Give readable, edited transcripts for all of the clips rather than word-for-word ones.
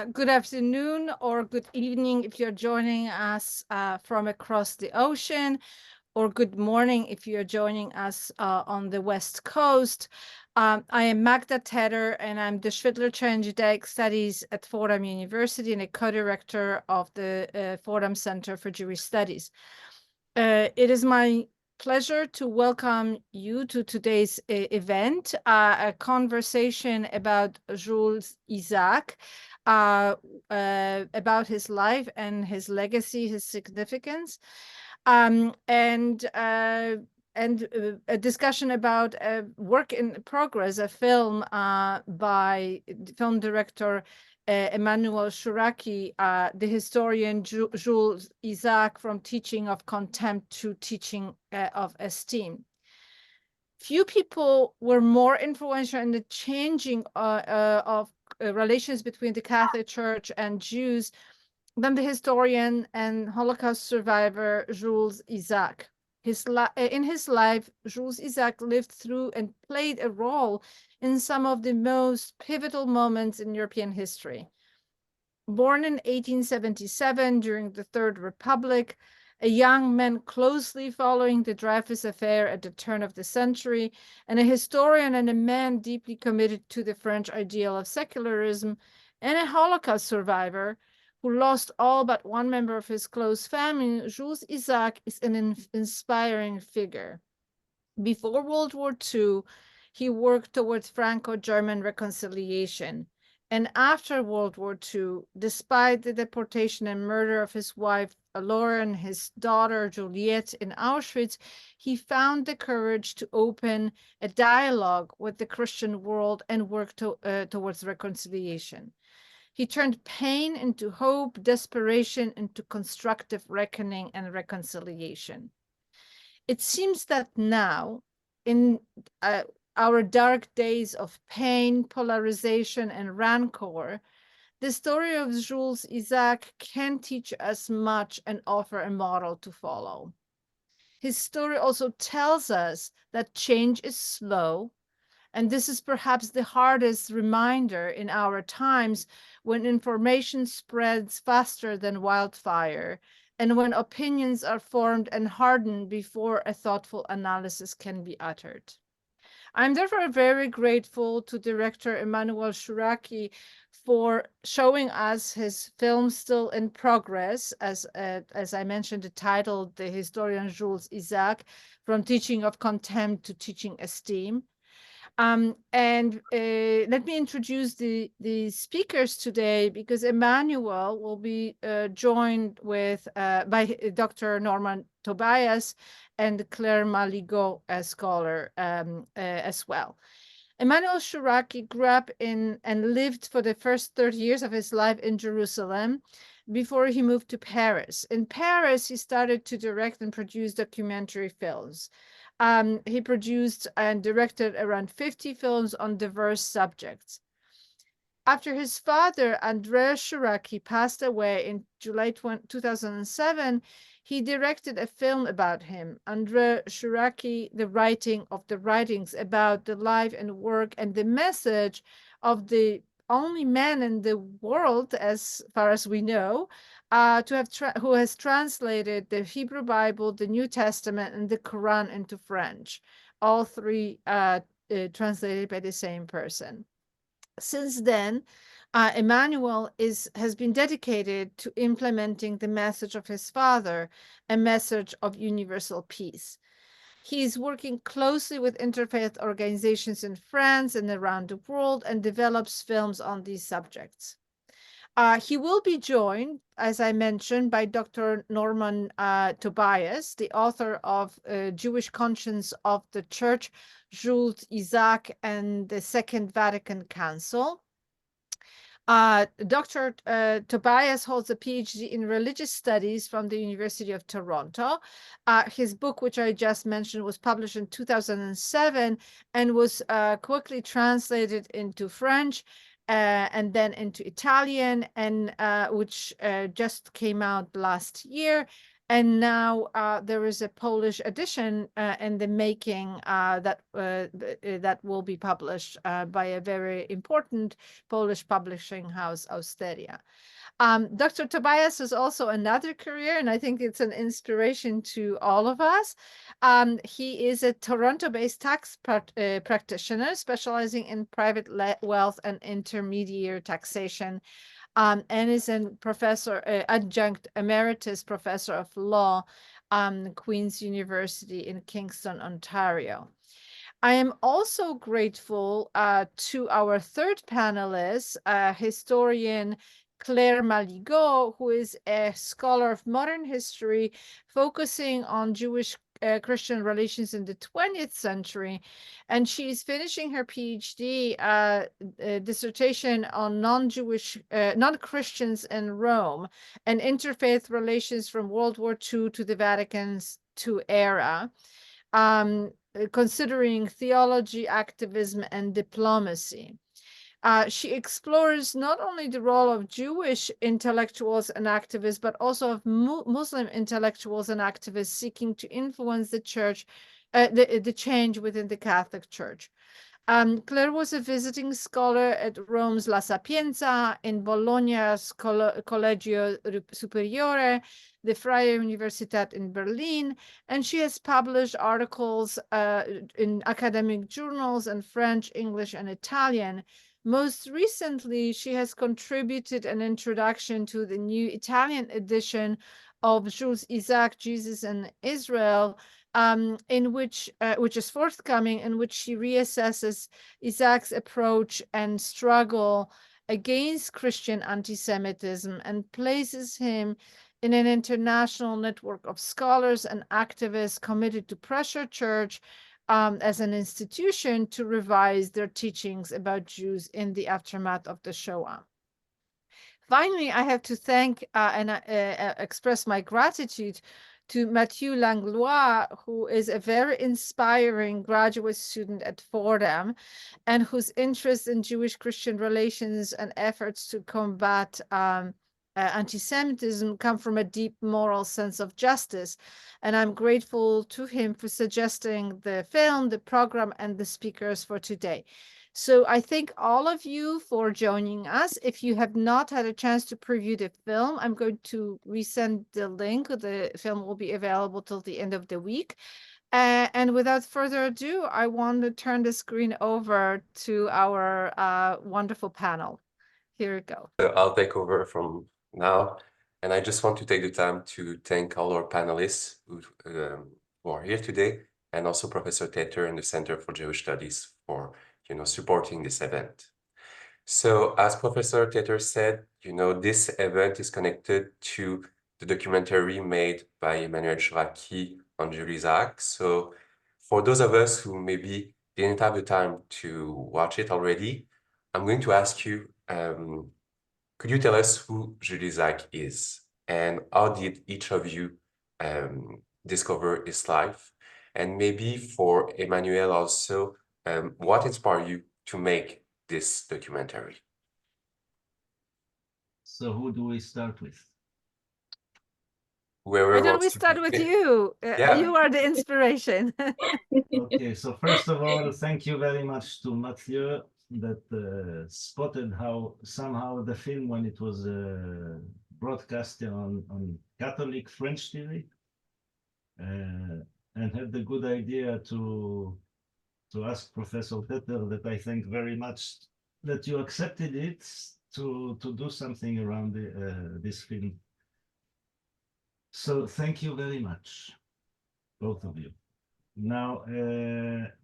Good afternoon or good evening if you're joining us from across the ocean, or good morning if you're joining us on the West Coast. I am Magda Tedder, and I'm the Schwidler Chair in Judaic Studies at Fordham University and a co-director of the Fordham Center for Jewish Studies. It is my pleasure to welcome you to today's event, a conversation about Jules Isaac, about his life and his legacy, his significance, and a discussion about a work in progress, a film by film director Emmanuel Chouraqui, the historian Jules Isaac, from teaching of contempt to teaching of esteem. Few people were more influential in the changing of relations between the Catholic Church and Jews than the historian and Holocaust survivor Jules Isaac. In his life, Jules Isaac lived through and played a role in some of the most pivotal moments in European history. Born in 1877 during the Third Republic, a young man closely following the Dreyfus affair at the turn of the century, and a historian and a man deeply committed to the French ideal of secularism, and a Holocaust survivor who lost all but one member of his close family, Jules Isaac is an inspiring figure. Before World War II, he worked towards Franco-German reconciliation. And after World War II, despite the deportation and murder of his wife, Laure, and his daughter, Juliette, in Auschwitz, he found the courage to open a dialogue with the Christian world and work towards reconciliation. He turned pain into hope, desperation into constructive reckoning and reconciliation. It seems that now, in our dark days of pain, polarization, and rancor, the story of Jules Isaac can teach us much and offer a model to follow. His story also tells us that change is slow, and this is perhaps the hardest reminder in our times, when information spreads faster than wildfire, and when opinions are formed and hardened before a thoughtful analysis can be uttered. I'm therefore very grateful to director Emmanuel Chouraqui for showing us his film Still in Progress, as I mentioned, the title, The Historian Jules Isaac, From Teaching of Contempt to Teaching Esteem. Let me introduce the speakers today, because Emmanuel will be joined with by Dr. Norman Tobias and Claire Maligot, a scholar as well. Emmanuel Chouraqui grew up in and lived for the first 30 years of his life in Jerusalem before he moved to Paris. In Paris, he started to direct and produce documentary films. He produced and directed around 50 films on diverse subjects. After his father, André Chouraqui, passed away in July 2007, he directed a film about him, André Chouraqui, The Writing of the Writings, about the life and work and the message of the only man in the world, as far as we know, who has translated the Hebrew Bible, the New Testament, and the Qur'an into French, all three translated by the same person. Since then, Emmanuel has been dedicated to implementing the message of his father, a message of universal peace. He is working closely with interfaith organizations in France and around the world, and develops films on these subjects. He will be joined, as I mentioned, by Dr. Norman Tobias, the author of Jewish Conscience of the Church, Jules Isaac, and the Second Vatican Council. Dr. Tobias holds a PhD in religious studies from the University of Toronto. His book, which I just mentioned, was published in 2007 and was quickly translated into French and then into Italian, and which just came out last year. And now there is a Polish edition in the making that will be published by a very important Polish publishing house, Austeria. Dr. Tobias has also another career, and I think it's an inspiration to all of us. He is a Toronto-based tax practitioner specializing in private wealth and intermediary taxation, and is a professor, adjunct emeritus professor of law, Queen's University in Kingston, Ontario. I am also grateful to our third panelist, historian Claire Maligot, who is a scholar of modern history focusing on Jewish Christian relations in the 20th century. And she is finishing her PhD dissertation on non-Jewish, non-Christians in Rome and interfaith relations from World War II to the Vatican II era. Considering theology, activism, and diplomacy. She explores not only the role of Jewish intellectuals and activists, but also of Muslim intellectuals and activists seeking to influence the church, the change within the Catholic Church. Claire was a visiting scholar at Rome's La Sapienza, in Bologna's Collegio Superiore, the Freie Universität in Berlin, and she has published articles in academic journals in French, English, and Italian. Most recently, she has contributed an introduction to the new Italian edition of Jules Isaac, Jesus and Israel, in which is forthcoming, in which she reassesses Isaac's approach and struggle against Christian anti-Semitism and places him in an international network of scholars and activists committed to pressure church as an institution to revise their teachings about Jews in the aftermath of the Shoah. Finally, I have to thank and express my gratitude to Mathieu Langlois, who is a very inspiring graduate student at Fordham and whose interest in Jewish-Christian relations and efforts to combat anti-Semitism come from a deep moral sense of justice. And I'm grateful to him for suggesting the film, the program, and the speakers for today. So I thank all of you for joining us. If you have not had a chance to preview the film, I'm going to resend the link. The film will be available till the end of the week. And without further ado, I want to turn the screen over to our wonderful panel. Here we go. I'll take over from now. And I just want to take the time to thank all our panelists who are here today, and also Professor Tater and the Center for Jewish Studies for supporting this event. So as Professor Tater said, this event is connected to the documentary made by Emmanuel Chouraqui on Jules Isaac. So for those of us who maybe didn't have the time to watch it already, I'm going to ask you, could you tell us who Jules Isaac is, and how did each of you discover his life? And maybe for Emmanuel also, what inspired you to make this documentary? So who do we start with? Whoever Why don't wants we to start with begin. you? Yeah. You are the inspiration. Okay, so first of all, thank you very much to Mathieu that spotted how somehow the film, when it was broadcast on Catholic French TV, and had the good idea to ask Professor Peter, that I thank very much that you accepted it, to do something around this film. So thank you very much, both of you. Now,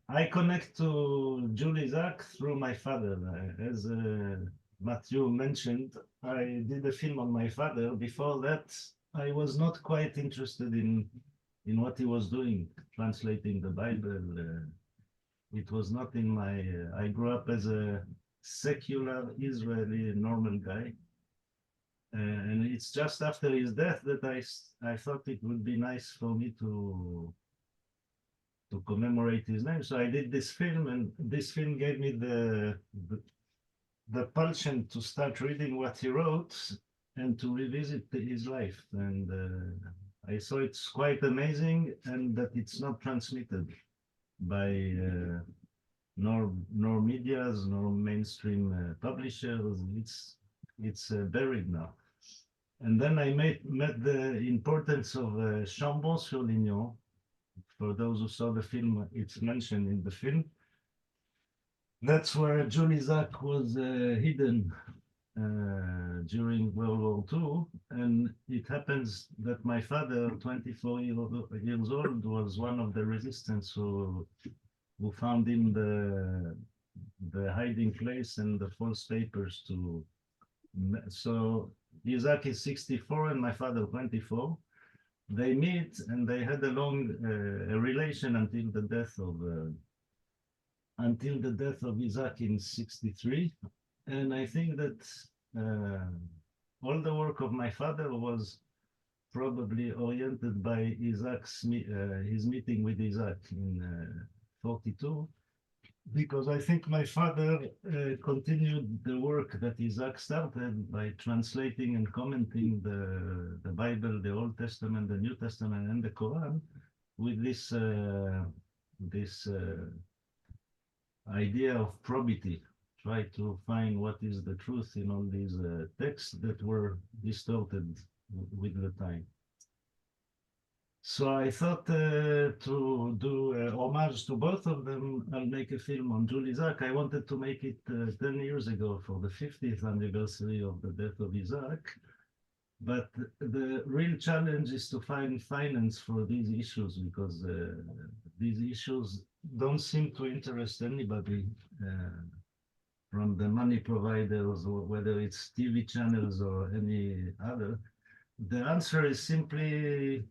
I connect to Jules Isaac through my father. As Mathieu mentioned, I did a film on my father. Before that, I was not quite interested in what he was doing, translating the Bible. It was not in my... I grew up as a secular Israeli normal guy. And it's just after his death that I thought it would be nice for me to commemorate his name. So I did this film, and this film gave me the pulsion to start reading what he wrote and to revisit his life. And I saw it's quite amazing, and that it's not transmitted by nor medias nor mainstream publishers. It's buried now. And then I met the importance of Chambon-sur-Lignon. For those who saw the film, it's mentioned in the film. That's where Jules Isaac was hidden during World War II. And it happens that my father, 24 years old, was one of the resistance who found him the hiding place and the false papers to. So Isaac is 64 and my father 24. They meet and they had a long relation until the death of Isaac in 63. And I think that all the work of my father was probably oriented by Isaac's his meeting with Isaac in 42. Because I think my father continued the work that Isaac started by translating and commenting the Bible, the Old Testament, the New Testament, and the Quran with this idea of probity. Try to find what is the truth in all these texts that were distorted with the time. So I thought to do homage to both of them, I'll make a film on Jules Isaac. I wanted to make it 10 years ago for the 50th anniversary of the death of Isaac. But the real challenge is to find finance for these issues, because these issues don't seem to interest anybody from the money providers, or whether it's TV channels or any other. The answer is simply,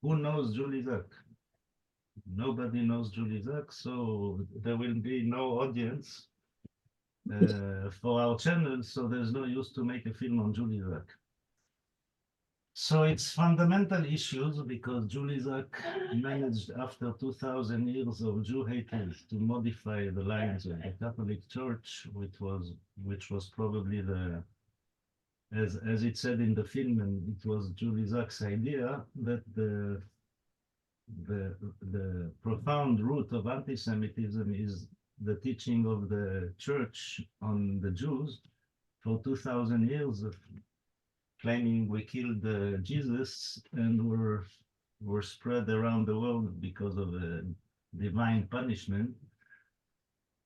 who knows Jules Isaac? Nobody knows Jules Isaac, so there will be no audience for our channel, so there's no use to make a film on Jules Isaac. So it's fundamental issues, because Jules Isaac managed, after 2,000 years of Jew hatred, to modify the lines of the Catholic Church, which was probably the, as it said in the film, and it was Jules Isaac's idea, that the profound root of anti-Semitism is the teaching of the church on the Jews for 2,000 years of claiming we killed Jesus, and were spread around the world because of a divine punishment.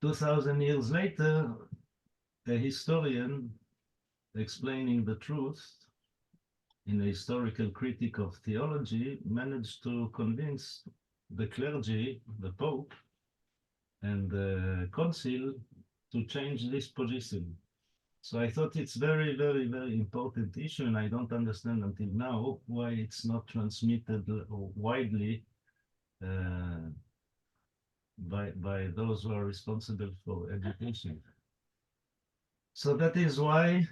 2,000 years later, a historian explaining the truth in a historical critique of theology managed to convince the clergy, the Pope, and the Council to change this position. So I thought it's very, very, very important issue, and I don't understand until now why it's not transmitted widely by those who are responsible for education. So that is why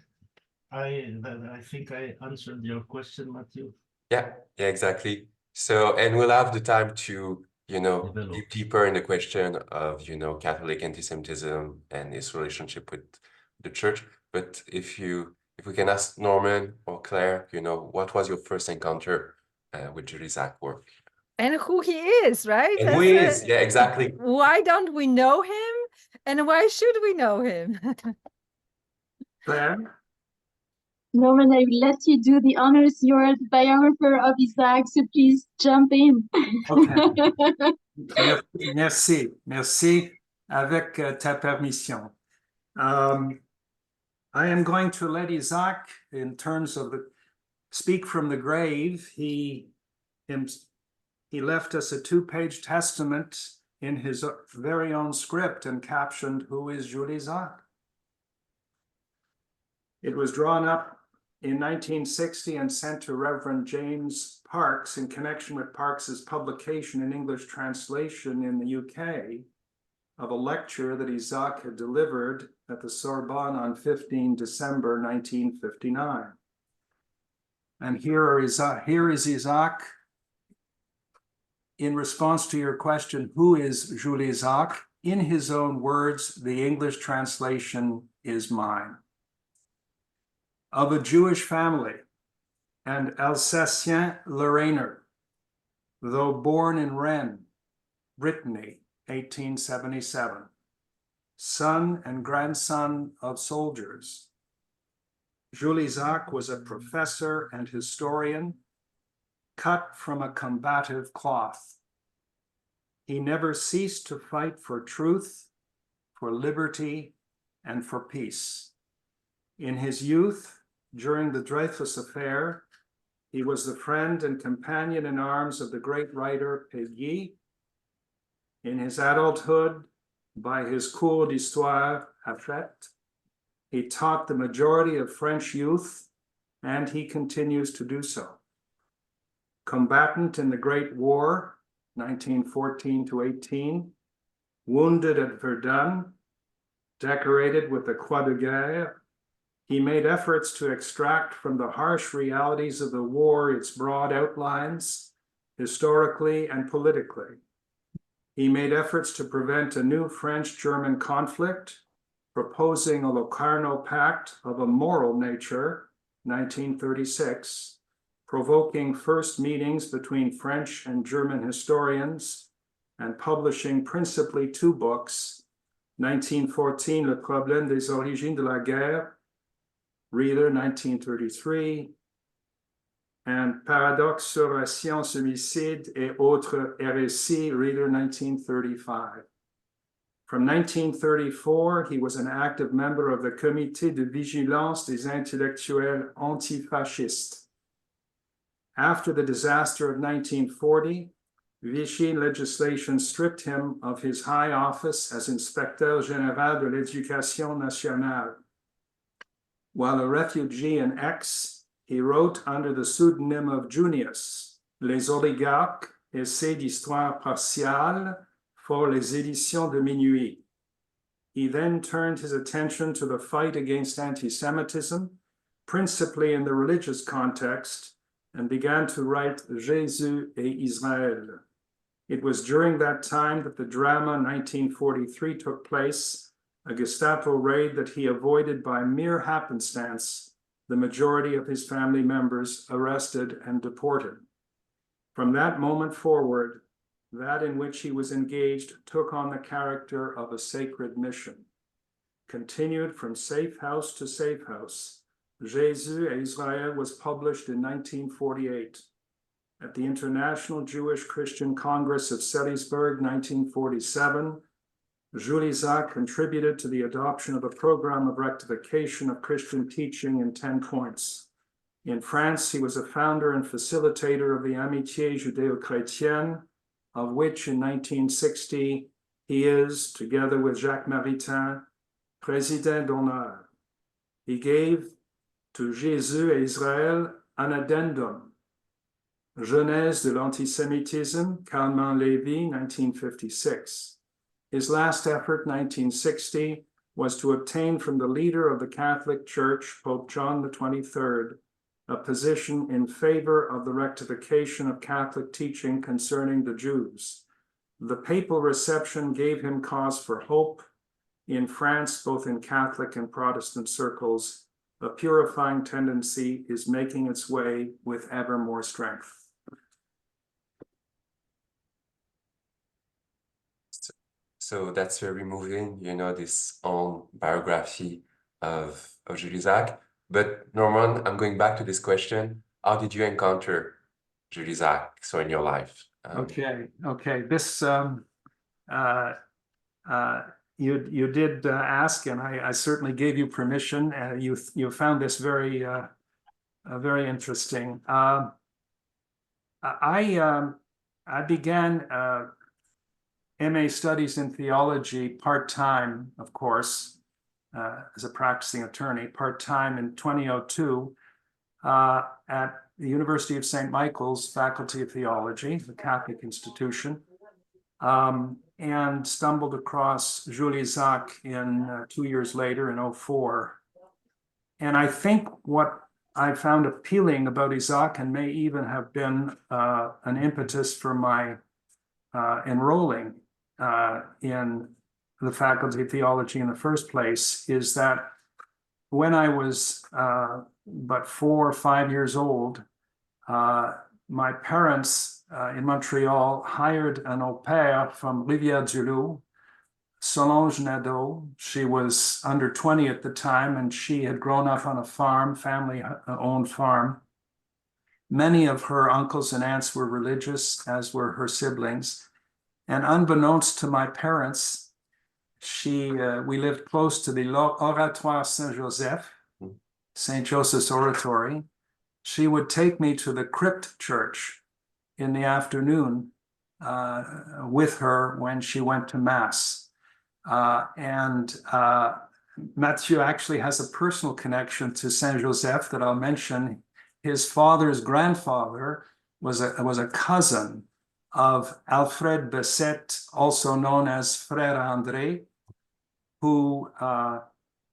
I think I answered your question, Matthew. Yeah, exactly. So, and we'll have the time to, deep deeper in the question of, Catholic anti-Semitism and its relationship with the church. But if we can ask Norman or Claire, what was your first encounter with Jules Isaac work? And who he is, right? And who he is, yeah, exactly. Why don't we know him? And why should we know him? Claire? Norman, I will let you do the honors. You're the biographer of Isaac, so please jump in. Okay. Merci. Avec ta permission. I am going to let Isaac, in terms of speak from the grave. He left us a 2-page testament in his very own script and captioned, "Who is Jules Isaac?" It was drawn up in 1960 and sent to Reverend James Parks in connection with Parks's publication in English translation in the UK of a lecture that Isaac had delivered at the Sorbonne on 15 December 1959. And here is Isaac in response to your question, who is Jules Isaac? In his own words, the English translation is mine. Of a Jewish family, and Alsacien-Lorrainer, though born in Rennes, Brittany, 1877, son and grandson of soldiers. Jules Isaac was a professor and historian, cut from a combative cloth. He never ceased to fight for truth, for liberty, and for peace. In his youth, during the Dreyfus Affair, he was the friend and companion in arms of the great writer Péguy. In his adulthood, by his cours d'histoire affect, he taught the majority of French youth, and he continues to do so. Combatant in the Great War, 1914 to 18, wounded at Verdun, decorated with the Croix de Guerre, he made efforts to extract from the harsh realities of the war its broad outlines, historically and politically. He made efforts to prevent a new French-German conflict, proposing a Locarno Pact of a moral nature, 1936, provoking first meetings between French and German historians, and publishing principally two books, 1914, Le Problème des origines de la guerre, Reader, 1933, and Paradoxe sur la science homicide et autres hérésies, Reader, 1935. From 1934, he was an active member of the Comité de Vigilance des Intellectuels Antifascistes. After the disaster of 1940, Vichy legislation stripped him of his high office as Inspecteur Général de l'Éducation nationale. While a refugee in Aix, he wrote under the pseudonym of Junius, Les Oligarques, Essais d'histoire partiale for les éditions de Minuit. He then turned his attention to the fight against anti-Semitism, principally in the religious context, and began to write Jésus et Israël. It was during that time that the drama 1943 took place, a Gestapo raid that he avoided by mere happenstance, the majority of his family members arrested and deported. From that moment forward, that in which he was engaged took on the character of a sacred mission. Continued from safe house to safe house, Jésus et Israël was published in 1948. At the International Jewish Christian Congress of Salisbury, 1947, Jules Isaac contributed to the adoption of a program of rectification of Christian teaching in 10 points. In France, he was a founder and facilitator of the Amitié Judéo-Chrétienne, of which in 1960 he is, together with Jacques Maritain, Président d'honneur. He gave to Jésus et Israël an addendum, Genèse de l'antisémitisme, Kalman Levy, 1956. His last effort, 1960, was to obtain from the leader of the Catholic Church, Pope John XXIII, a position in favor of the rectification of Catholic teaching concerning the Jews. The papal reception gave him cause for hope. In France, both in Catholic and Protestant circles, a purifying tendency is making its way with ever more strength. So that's very moving, you know, this own biography of Jules Isaac. But Norman, I'm going back to this question. How did you encounter Jules Isaac so in your life? Okay. This you did ask, and I certainly gave you permission. You found this very very interesting. I began MA studies in theology part-time, of course, as a practicing attorney, part-time in 2002 at the University of St. Michael's Faculty of Theology, the Catholic institution, and stumbled across Jules Isaac in 2 years later in 2004. And I think what I found appealing about Isaac, and may even have been an impetus for my enrolling in the Faculty of Theology in the first place, is that when I was but 4 or 5 years old, my parents in Montreal hired an au pair from Rivière-du-Loup, Solange Nadeau. She was under 20 at the time, and she had grown up on a farm, family-owned farm. Many of her uncles and aunts were religious, as were her siblings. And unbeknownst to my parents, we lived close to the Oratoire Saint-Joseph, St. Joseph's Oratory. She would take me to the crypt church in the afternoon with her when she went to Mass. Mathieu actually has a personal connection to Saint Joseph that I'll mention. His father's grandfather was a cousin of Alfred Bessette, also known as Frère André, who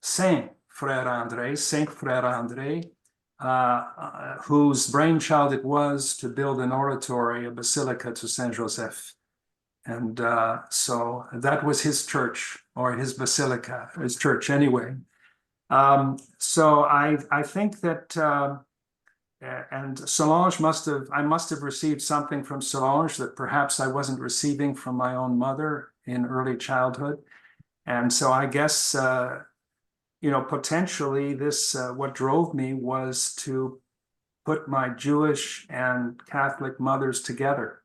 Saint Frère André, whose brainchild it was to build an oratory, a basilica to Saint Joseph. And so that was his church, or his basilica, his church anyway. So I think that, and Solange I must have received something from Solange that perhaps I wasn't receiving from my own mother in early childhood. And so I guess, potentially this, what drove me was to put my Jewish and Catholic mothers together.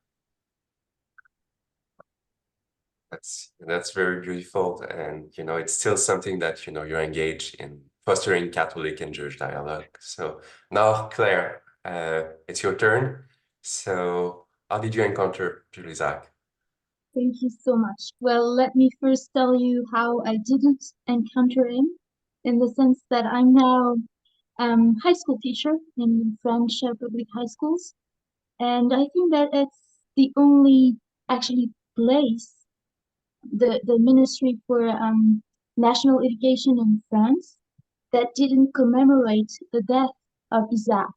That's very beautiful, and it's still something that you're engaged in fostering Catholic and Jewish dialogue. So now, Claire, it's your turn. So how did you encounter Jules Isaac? Thank you so much. Well, let me first tell you how I didn't encounter him, in the sense that I'm now high school teacher in French public high schools, and I think that it's the only actually place the Ministry for National Education in France that didn't commemorate the death of Isaac,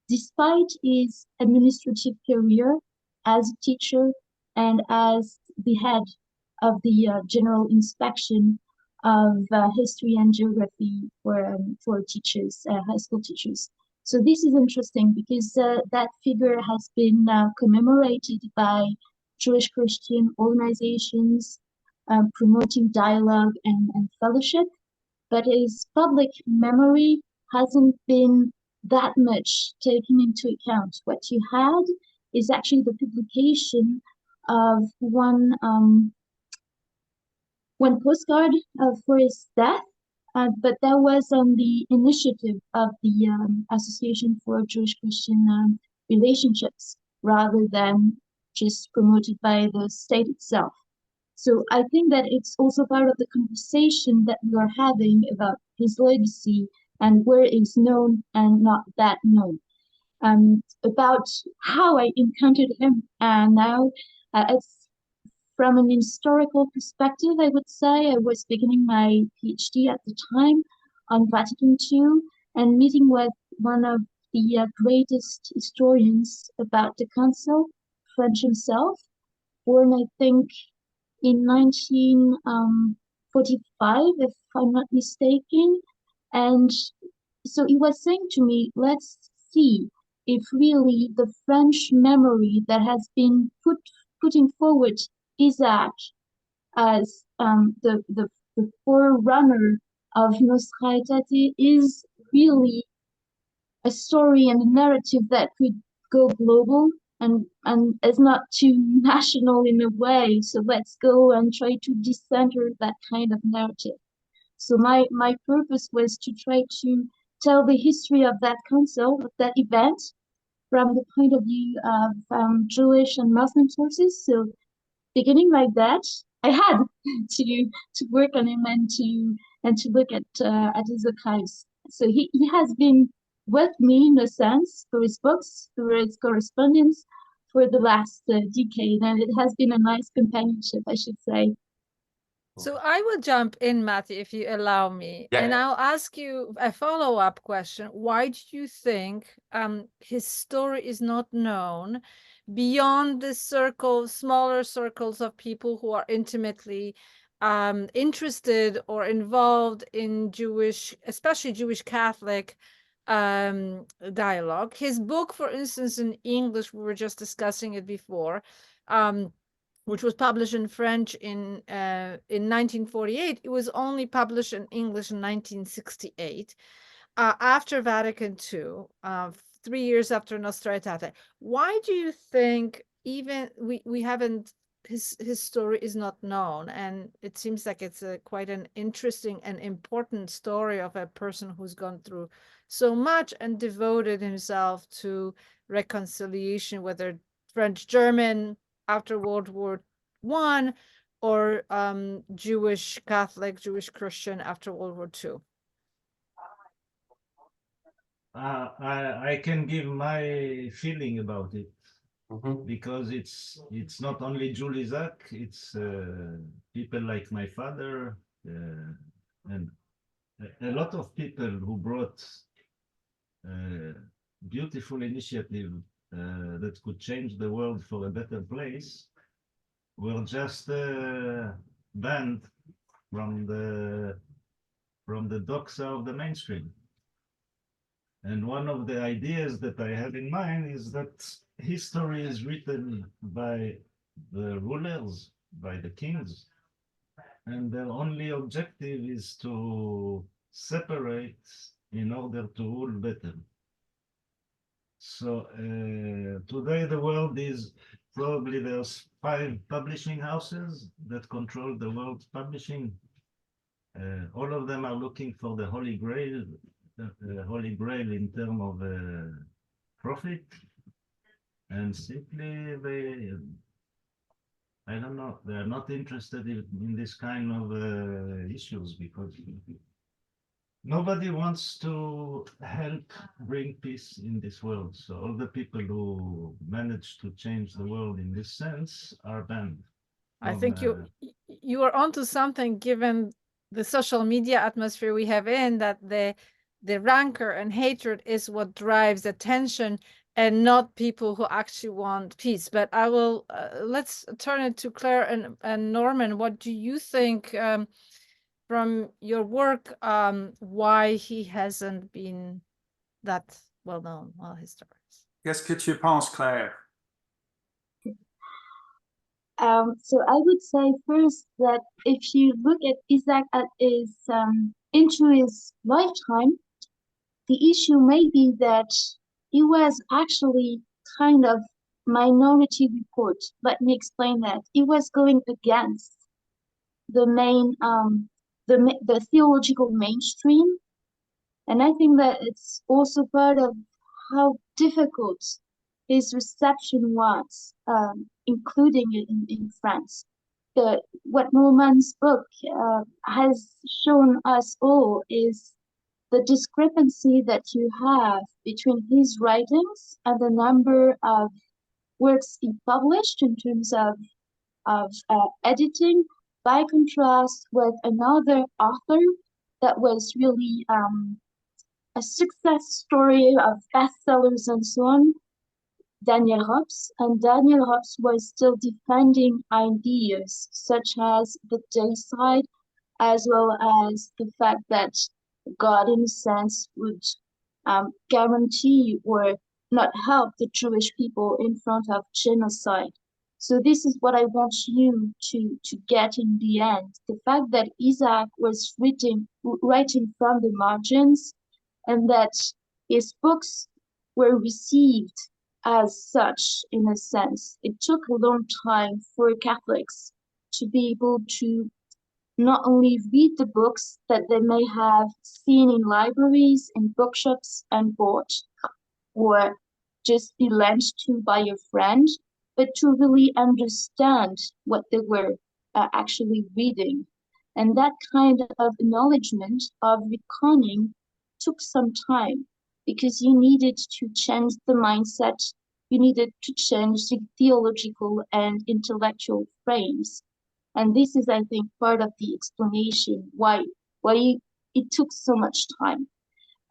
despite his administrative career as a teacher and as the head of the General Inspection of History and Geography for teachers, high school teachers. So this is interesting because that figure has been commemorated by Jewish Christian organizations promoting dialogue and fellowship, but his public memory hasn't been that much taken into account. What you had is actually the publication of one postcard for his death, but that was on the initiative of the Association for Jewish Christian Relationships, rather than just promoted by the state itself. So I think that it's also part of the conversation that we are having about his legacy and where it's known and not that known. About how I encountered him, and now it's from an historical perspective. I would say I was beginning my PhD at the time on Vatican II and meeting with one of the greatest historians about the Council, French himself, born I think in 1945, if I'm not mistaken. And so he was saying to me, let's see if really the French memory that has been putting forward Isaac as the forerunner of Nostra Aetate is really a story and a narrative that could go global and is not too national in a way. So let's go and try to decenter that kind of narrative. So my purpose was to try to tell the history of that council, of that event, from the point of view of Jewish and Muslim sources. So beginning like that, I had to work on him and to look at his archives. So he has been with me in a sense through his books, through his correspondence for the last decade, and it has been a nice companionship, I should say. So I will jump in, Matthew, if you allow me, and I'll ask you a follow-up question. Why do you think his story is not known beyond the smaller circles of people who are intimately interested or involved in Jewish, especially Jewish Catholic dialogue. His book, for instance, in English, we were just discussing it before, which was published in French in 1948. It was only published in English in 1968, after Vatican II, 3 years after Nostra Aetate. Why do you think even we haven't, his story is not known, and it seems like it's quite an interesting and important story of a person who's gone through so much and devoted himself to reconciliation, whether French-German after World War I or Jewish Catholic, Jewish Christian after World War II? I can give my feeling about it. Mhm. Because it's not only Jules Isaac, it's people like my father and a lot of people who brought beautiful initiative that could change the world for a better place were just banned from the doxa of the mainstream. And one of the ideas that I have in mind is that history is written by the rulers, by the kings, and their only objective is to separate in order to rule better. So today the world is probably there's 5 publishing houses that control the world's publishing. All of them are looking for the Holy Grail in terms of profit, and simply I don't know, they are not interested in this kind of issues, because nobody wants to help bring peace in this world. So all the people who manage to change the world in this sense are banned. I think you are onto something, given the social media atmosphere we have that the rancor and hatred is what drives attention, and not people who actually want peace. But I will let's turn it to Claire and Norman. What do you think from your work, why he hasn't been that well known? Well, his stories. Qu'est-ce que tu penses, Claire? So I would say first that if you look at Isaac at his into his lifetime, the issue may be that he was actually kind of minority report. Let me explain that. He was going against the main the theological mainstream, and I think that it's also part of how difficult his reception was, including in France. What Norman's book has shown us all is the discrepancy that you have between his writings and the number of works he published in terms of editing, by contrast with another author that was really a success story of bestsellers and so on, Daniel Rops. And Daniel Rops was still defending ideas such as the day side, as well as the fact that God, in a sense, would guarantee or not help the Jewish people in front of genocide. So this is what I want you to get in the end. The fact that Isaac was writing from the margins, and that his books were received as such, in a sense. It took a long time for Catholics to be able to not only read the books that they may have seen in libraries, in bookshops, and bought, or just be lent to by a friend, but to really understand what they were actually reading. And that kind of acknowledgement, of reconning, took some time, because you needed to change the mindset, you needed to change the theological and intellectual frames. And this is, I think, part of the explanation why it took so much time.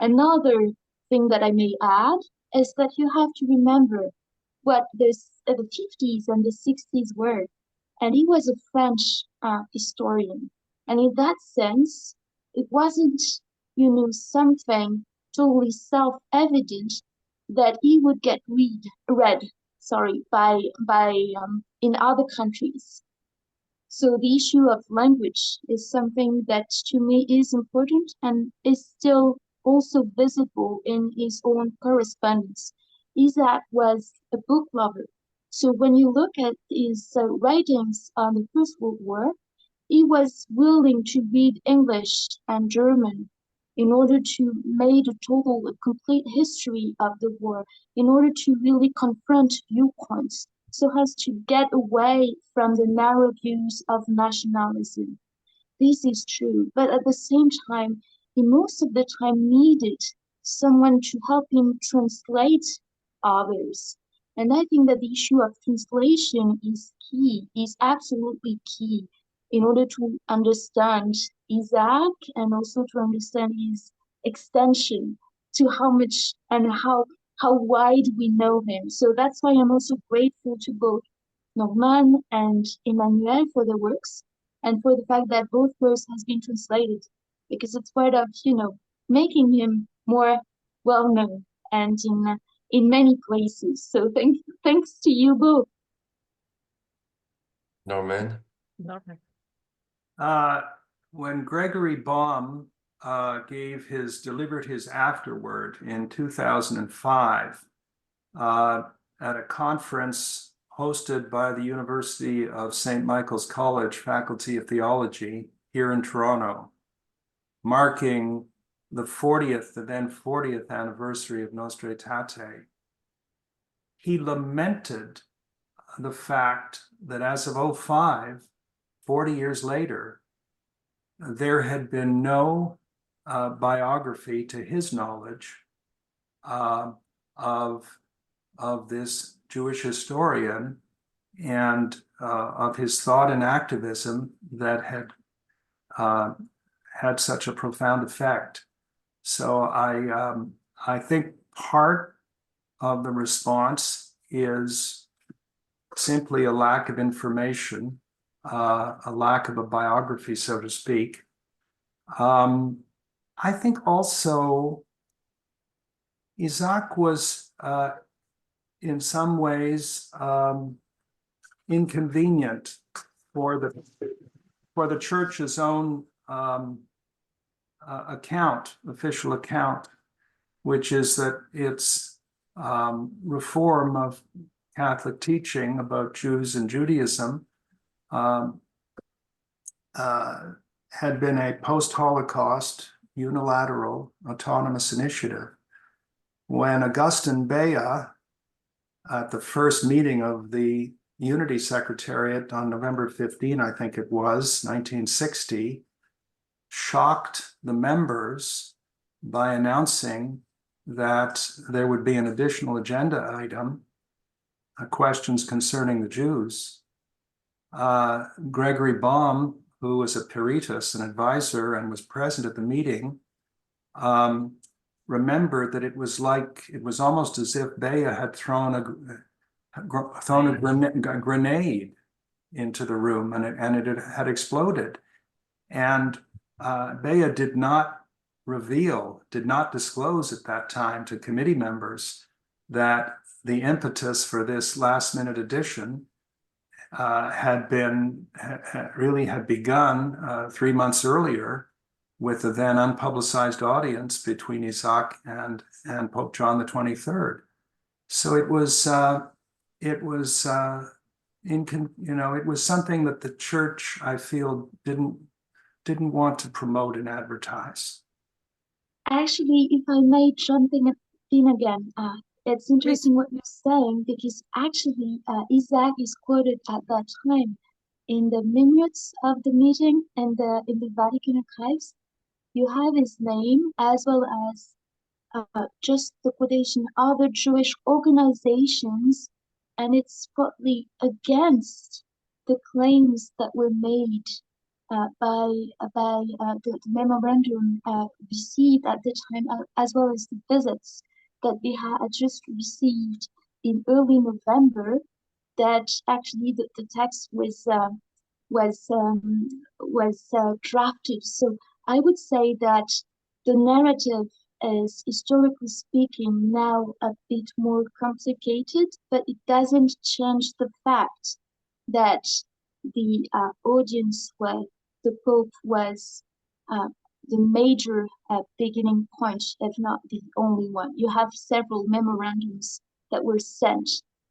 Another thing that I may add is that you have to remember what the 50s and the 60s were. And he was a French historian. And in that sense, it wasn't, something totally self-evident that it would get read by in other countries. So the issue of language is something that to me is important and is still also visible in his own correspondence. Isaac was a book lover. So when you look at his writings on the First World War, he was willing to read English and German in order to make a complete history of the war, in order to really confront viewpoints, so as to get away from the narrow views of nationalism. This is true, but at the same time, he most of the time needed someone to help him translate others. And I think that the issue of translation is key, is absolutely key in order to understand Isaac and also to understand his extension to how much and how wide we know him. So that's why I'm also grateful to both Norman and Emmanuel for their works and for the fact that both works has been translated, because it's part of, making him more well known and in many places. So thanks to you both. Norman? Norman. When Gregory Baum delivered his afterword in 2005 at a conference hosted by the University of St. Michael's College Faculty of Theology here in Toronto, marking the then 40th anniversary of Nostra Aetate. He lamented the fact that as of 2005, 40 years later, there had been no biography to his knowledge of this Jewish historian and of his thought and activism that had had such a profound effect. So I think part of the response is simply a lack of information, a lack of a biography, so to speak. I think also Isaac was in some ways inconvenient for the church's own official account, which is that its reform of Catholic teaching about Jews and Judaism had been a post-Holocaust, unilateral, autonomous initiative. When Augustin Bea, at the first meeting of the Unity Secretariat on November 15, I think it was, 1960, shocked the members by announcing that there would be an additional agenda item, questions concerning the Jews. Gregory Baum, who was a peritus, an advisor, and was present at the meeting, remembered that it was almost as if Bea had thrown a grenade into the room, and it had exploded. And Bea did not disclose at that time to committee members that the impetus for this last-minute addition had begun 3 months earlier with the then unpublicized audience between Isaac and Pope John the 23rd. So it was something that the church, I feel, didn't want to promote and advertise. Actually, if I may jump in again, it's interesting what you're saying, because actually Isaac is quoted at that time in the minutes of the meeting and in the Vatican archives. You have his name as well as just the quotation other Jewish organizations, and it's partly against the claims that were made by the memorandum received at the time, as well as the visits that they had just received in early November, that actually the text was drafted. So I would say that the narrative is, historically speaking, now a bit more complicated, but it doesn't change the fact that the audience with the Pope was the major beginning point, if not the only one. You have several memorandums that were sent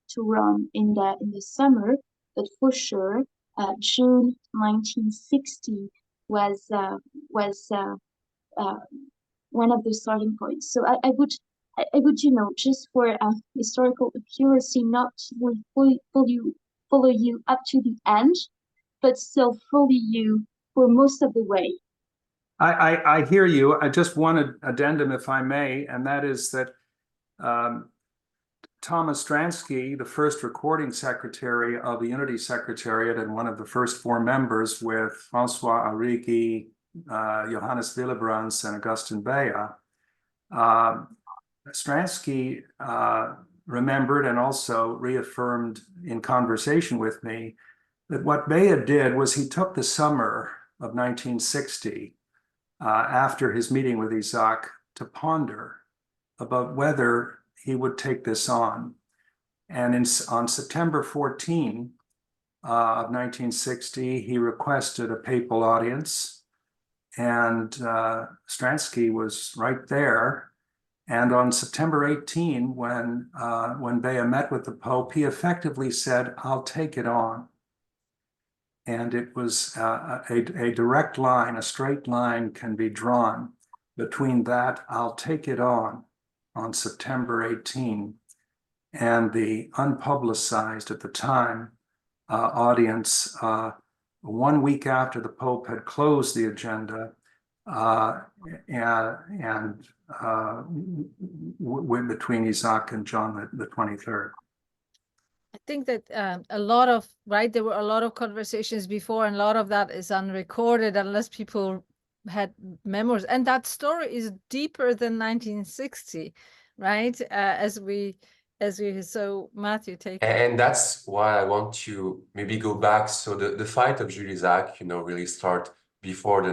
to Rome in the summer, but for sure, June 1960 was one of the starting points. So I would, you know, just for historical accuracy, not follow you up to the end, but still follow you for most of the way. I hear you. I just want an addendum, if I may, and that is that Thomas Stransky, the first recording secretary of the Unity Secretariat and one of the first 4 members with François Arrighi, Johannes Willebrands, and Augustin Bea, Stransky remembered and also reaffirmed in conversation with me that what Bea did was he took the summer of 1960 after his meeting with Isaac to ponder about whether he would take this on. And on September 14 of 1960, he requested a papal audience, and Stransky was right there. And on September 18, when Bea met with the Pope, he effectively said, "I'll take it on." And it was a direct line, a straight line can be drawn between that "I'll take it on September 18 and the unpublicized at the time audience 1 week after the Pope had closed the agenda between Isaac and John the 23rd. I think that a lot of, there were a lot of conversations before, and a lot of that is unrecorded unless people had memories. And that story is deeper than 1960, right? So Matthew, take it. And that's why I want to maybe go back. So the fight of Jules Isaac, really start before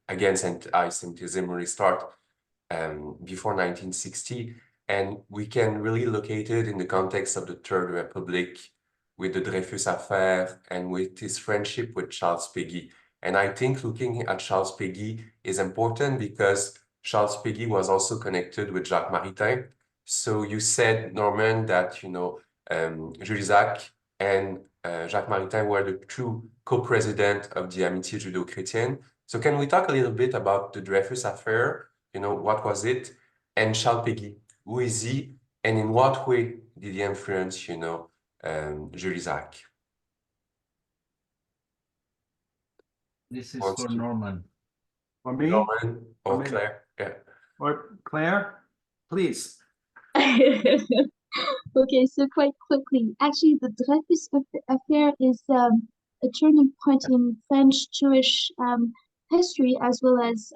against anti-Semitism really start before 1960. And we can really locate it in the context of the Third Republic with the Dreyfus affair and with his friendship with Charles Péguy. And I think looking at Charles Péguy is important because Charles Péguy was also connected with Jacques Maritain. So you said, Norman, that, Jules Isaac and Jacques Maritain were the two co-presidents of the Amitié Judéo-Chrétienne. So can we talk a little bit about the Dreyfus affair? What was it? And Charles Péguy, who is he? And in what way did he influence, Jules Isaac? This is for Norman. For me? Norman or Claire? Yeah. Or Claire, please. Okay, so quite quickly, actually, the Dreyfus affair is a turning point in French Jewish history, as well as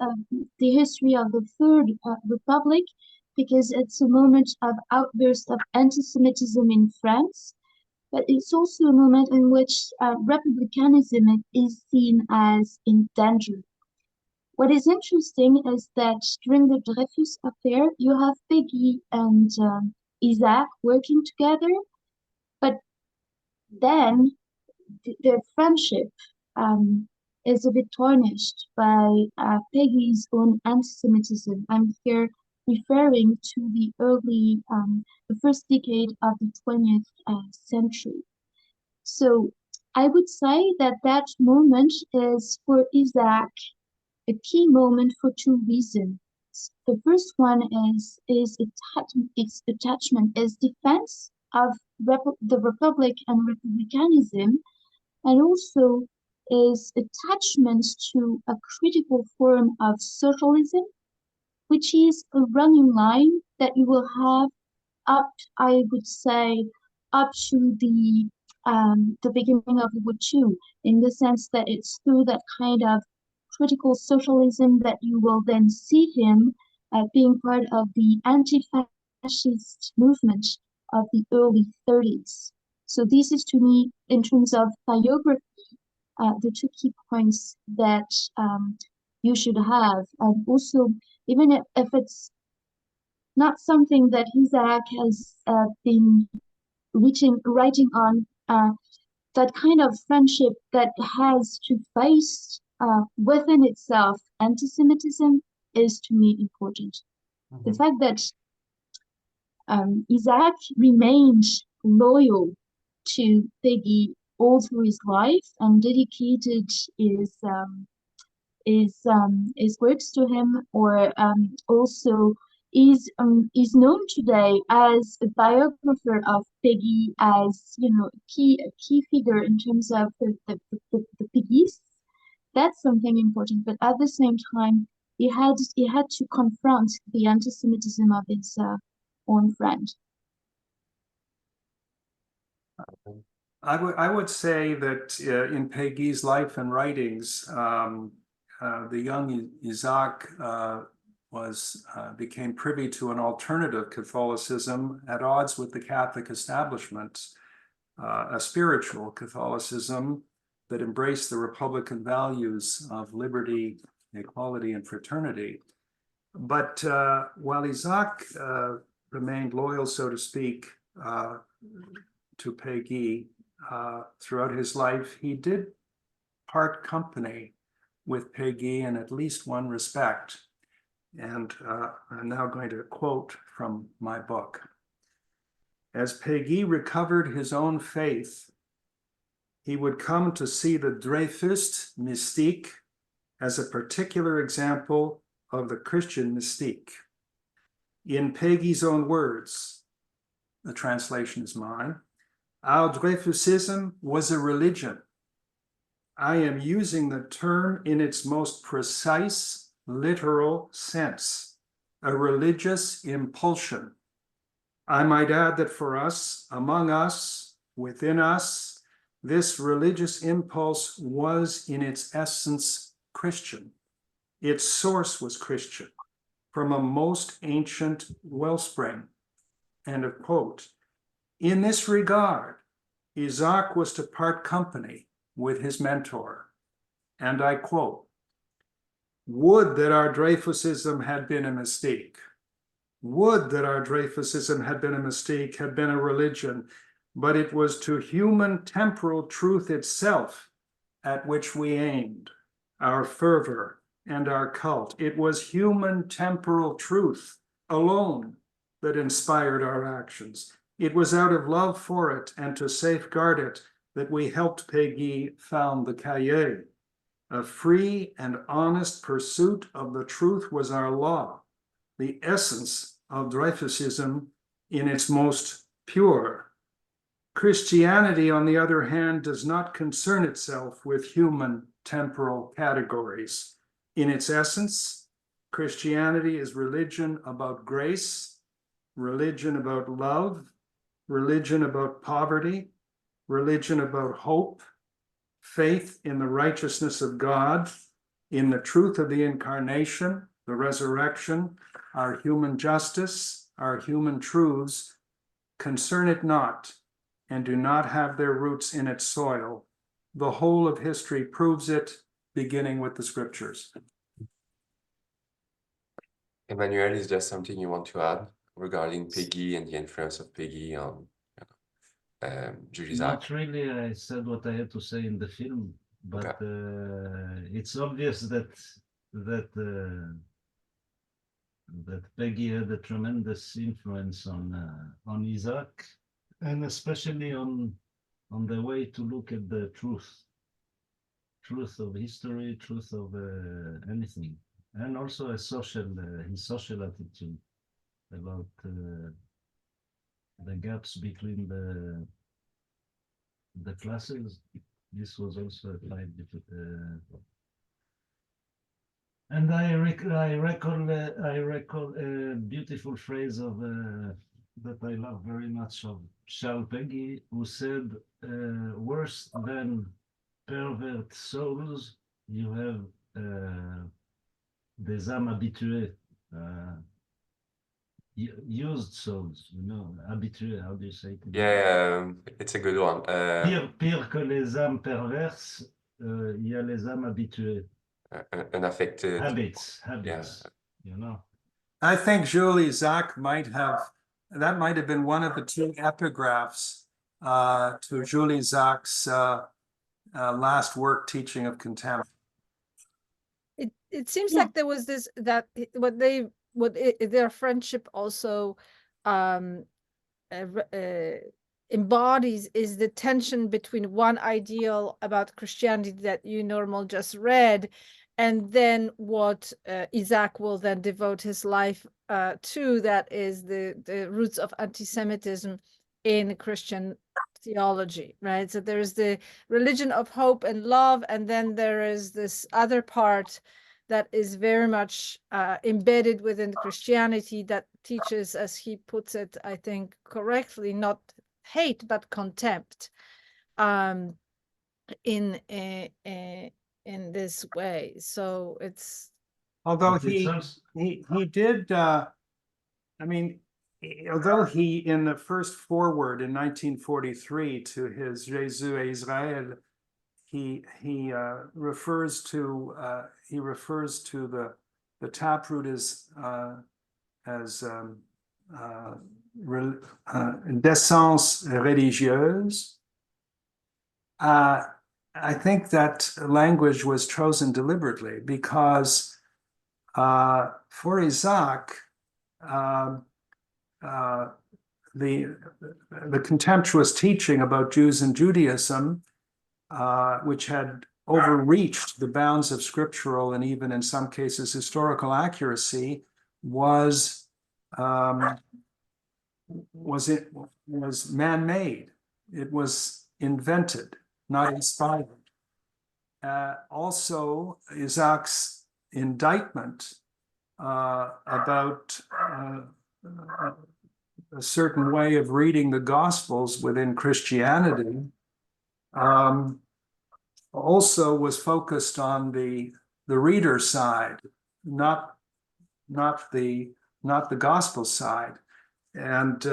the history of the Third Republic, because it's a moment of outburst of anti-Semitism in France, but it's also a moment in which republicanism is seen as in danger. What is interesting is that during the Dreyfus affair, you have Péguy and Isaac working together, but then their friendship is a bit tarnished by Péguy's own anti-Semitism. I'm here referring to the first decade of the 20th century. So I would say that moment is for Isaac a key moment for 2 reasons. The first one is attachment, is defense of the Republic and republicanism, and also is attachment to a critical form of socialism, which is a running line that you will have up, I would say, up to the beginning of World War II, in the sense that it's through that kind of critical socialism that you will then see him being part of the anti-fascist movement of the early 30s. So this is, to me, in terms of biography, the 2 key points that you should have. And also, even if it's not something that Isaac has been writing on. That kind of friendship that has to face within itself anti-Semitism is to me important. The fact that Isaac remained loyal to Peggy all through his life and dedicated his works to him, or also is known today as a biographer of Peggy, as a key figure in terms of the Peggies. That's something important. But at the same time, he had to confront the anti-Semitism of his own friend. I would say that in Peggy's life and writings, the young Isaac became privy to an alternative Catholicism at odds with the Catholic establishment, a spiritual Catholicism that embraced the Republican values of liberty, equality, and fraternity. But while Isaac remained loyal, so to speak, to Peggy throughout his life, he did part company with Peggy in at least one respect. And I'm now going to quote from my book. As Peggy recovered his own faith, he would come to see the Dreyfus mystique as a particular example of the Christian mystique. In Peggy's own words, the translation is mine, our Dreyfusism was a religion. I am using the term in its most precise, literal sense, a religious impulsion. I might add that for us, among us, within us, this religious impulse was in its essence Christian. Its source was Christian, from a most ancient wellspring. End of quote. In this regard, Isaac was to part company with his mentor. And I quote, would that our Dreyfusism had been a mistake. Would that our Dreyfusism had been a mistake, had been a religion, but it was to human temporal truth itself at which we aimed, our fervor and our cult. It was human temporal truth alone that inspired our actions. It was out of love for it and to safeguard it that we helped Peggy found the Cahiers. A free and honest pursuit of the truth was our law, the essence of Dreyfusism in its most pure. Christianity, on the other hand, does not concern itself with human temporal categories. In its essence, Christianity is religion about grace, religion about love, religion about poverty, religion about hope, faith in the righteousness of God, in the truth of the incarnation, the resurrection, our human justice, our human truths, concern it not and do not have their roots in its soil. The whole of history proves it, beginning with the scriptures. Emmanuel, is there something you want to add regarding Peggy and the influence of Peggy on Jules Isaac? Not really. I said what I had to say in the film, but okay. It's obvious that Peggy had a tremendous influence on Isaac, and especially on the way to look at the truth of history, truth of anything, and also his social attitude about the gaps between the classes. This was also a fight between. And I recall a beautiful phrase of that I love very much of Charles Peggy, who said, "Worse than pervert souls, you have des âmes habituées, used souls, habituées. How do you say it? Yeah, it's a good one. Pire que les âmes perverses, il y a les âmes habituées." Unaffected Habits, yeah. I think Jules Isaac might have been one of the two epigraphs to Jules Isaac's last work, Teaching of Contempt. It seems Yeah. like there was this their friendship also embodies is the tension between one ideal about Christianity that you normal just read, and then what Isaac will then devote his life to, that is the roots of anti-Semitism in Christian theology, right? So there is the religion of hope and love, and then there is this other part that is very much embedded within Christianity that teaches, as he puts it, I think correctly, not hate but contempt in this way. So it's, Although But it sounds- he did, I mean, although he, in the first foreword in 1943 to his Jésus et Israël, he refers to the taproot as d'essence religieuse. I think that language was chosen deliberately because for Isaac, the contemptuous teaching about Jews and Judaism, which had overreached the bounds of scriptural and even in some cases historical accuracy, was man-made. It was invented, not inspired. Also, Isaac's indictment about a certain way of reading the Gospels within Christianity also was focused on the reader side, not the Gospel side. And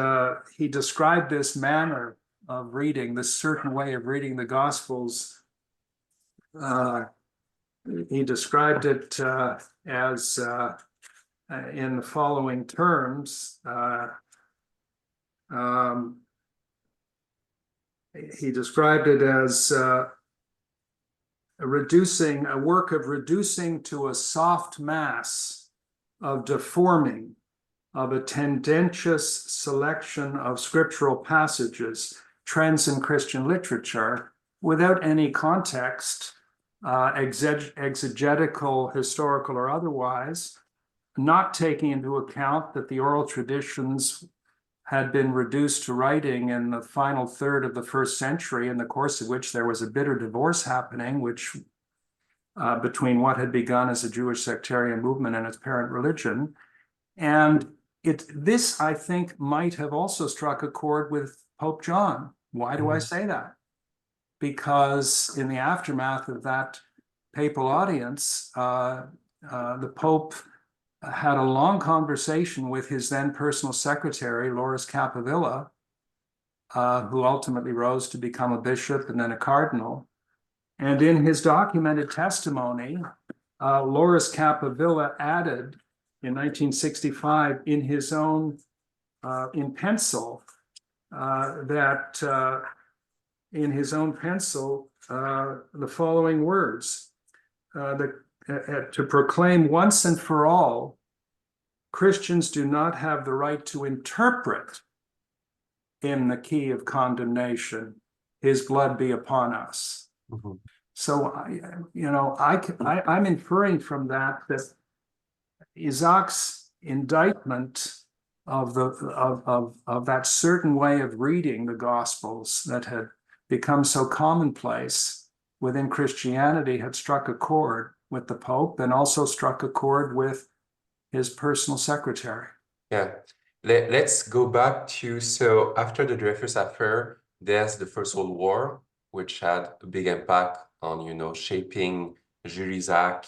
he described this manner of reading, this certain way of reading the Gospels. He described it as in the following terms. He described it as a work of reducing to a soft mass, of deforming, of a tendentious selection of scriptural passages, trends in Christian literature, without any context, exegetical, historical, or otherwise, not taking into account that the oral traditions had been reduced to writing in the final third of the first century, in the course of which there was a bitter divorce happening, which between what had begun as a Jewish sectarian movement and its parent religion. And this, I think, might have also struck a chord with Pope John. Why do I say that? Because in the aftermath of that papal audience, the Pope had a long conversation with his then personal secretary, Laure Capdevila, who ultimately rose to become a bishop and then a cardinal. And in his documented testimony, Laure Capdevila added in 1965 in his own, in pencil, the following words, to proclaim once and for all, Christians do not have the right to interpret in the key of condemnation, his blood be upon us. Mhm. So, I'm inferring from that Isaac's indictment of that certain way of reading the Gospels that had become so commonplace within Christianity had struck a chord with the Pope and also struck a chord with his personal secretary. Yeah, let's go back to, so after the Dreyfus affair, there's the First World War, which had a big impact on, shaping Jules Isaac,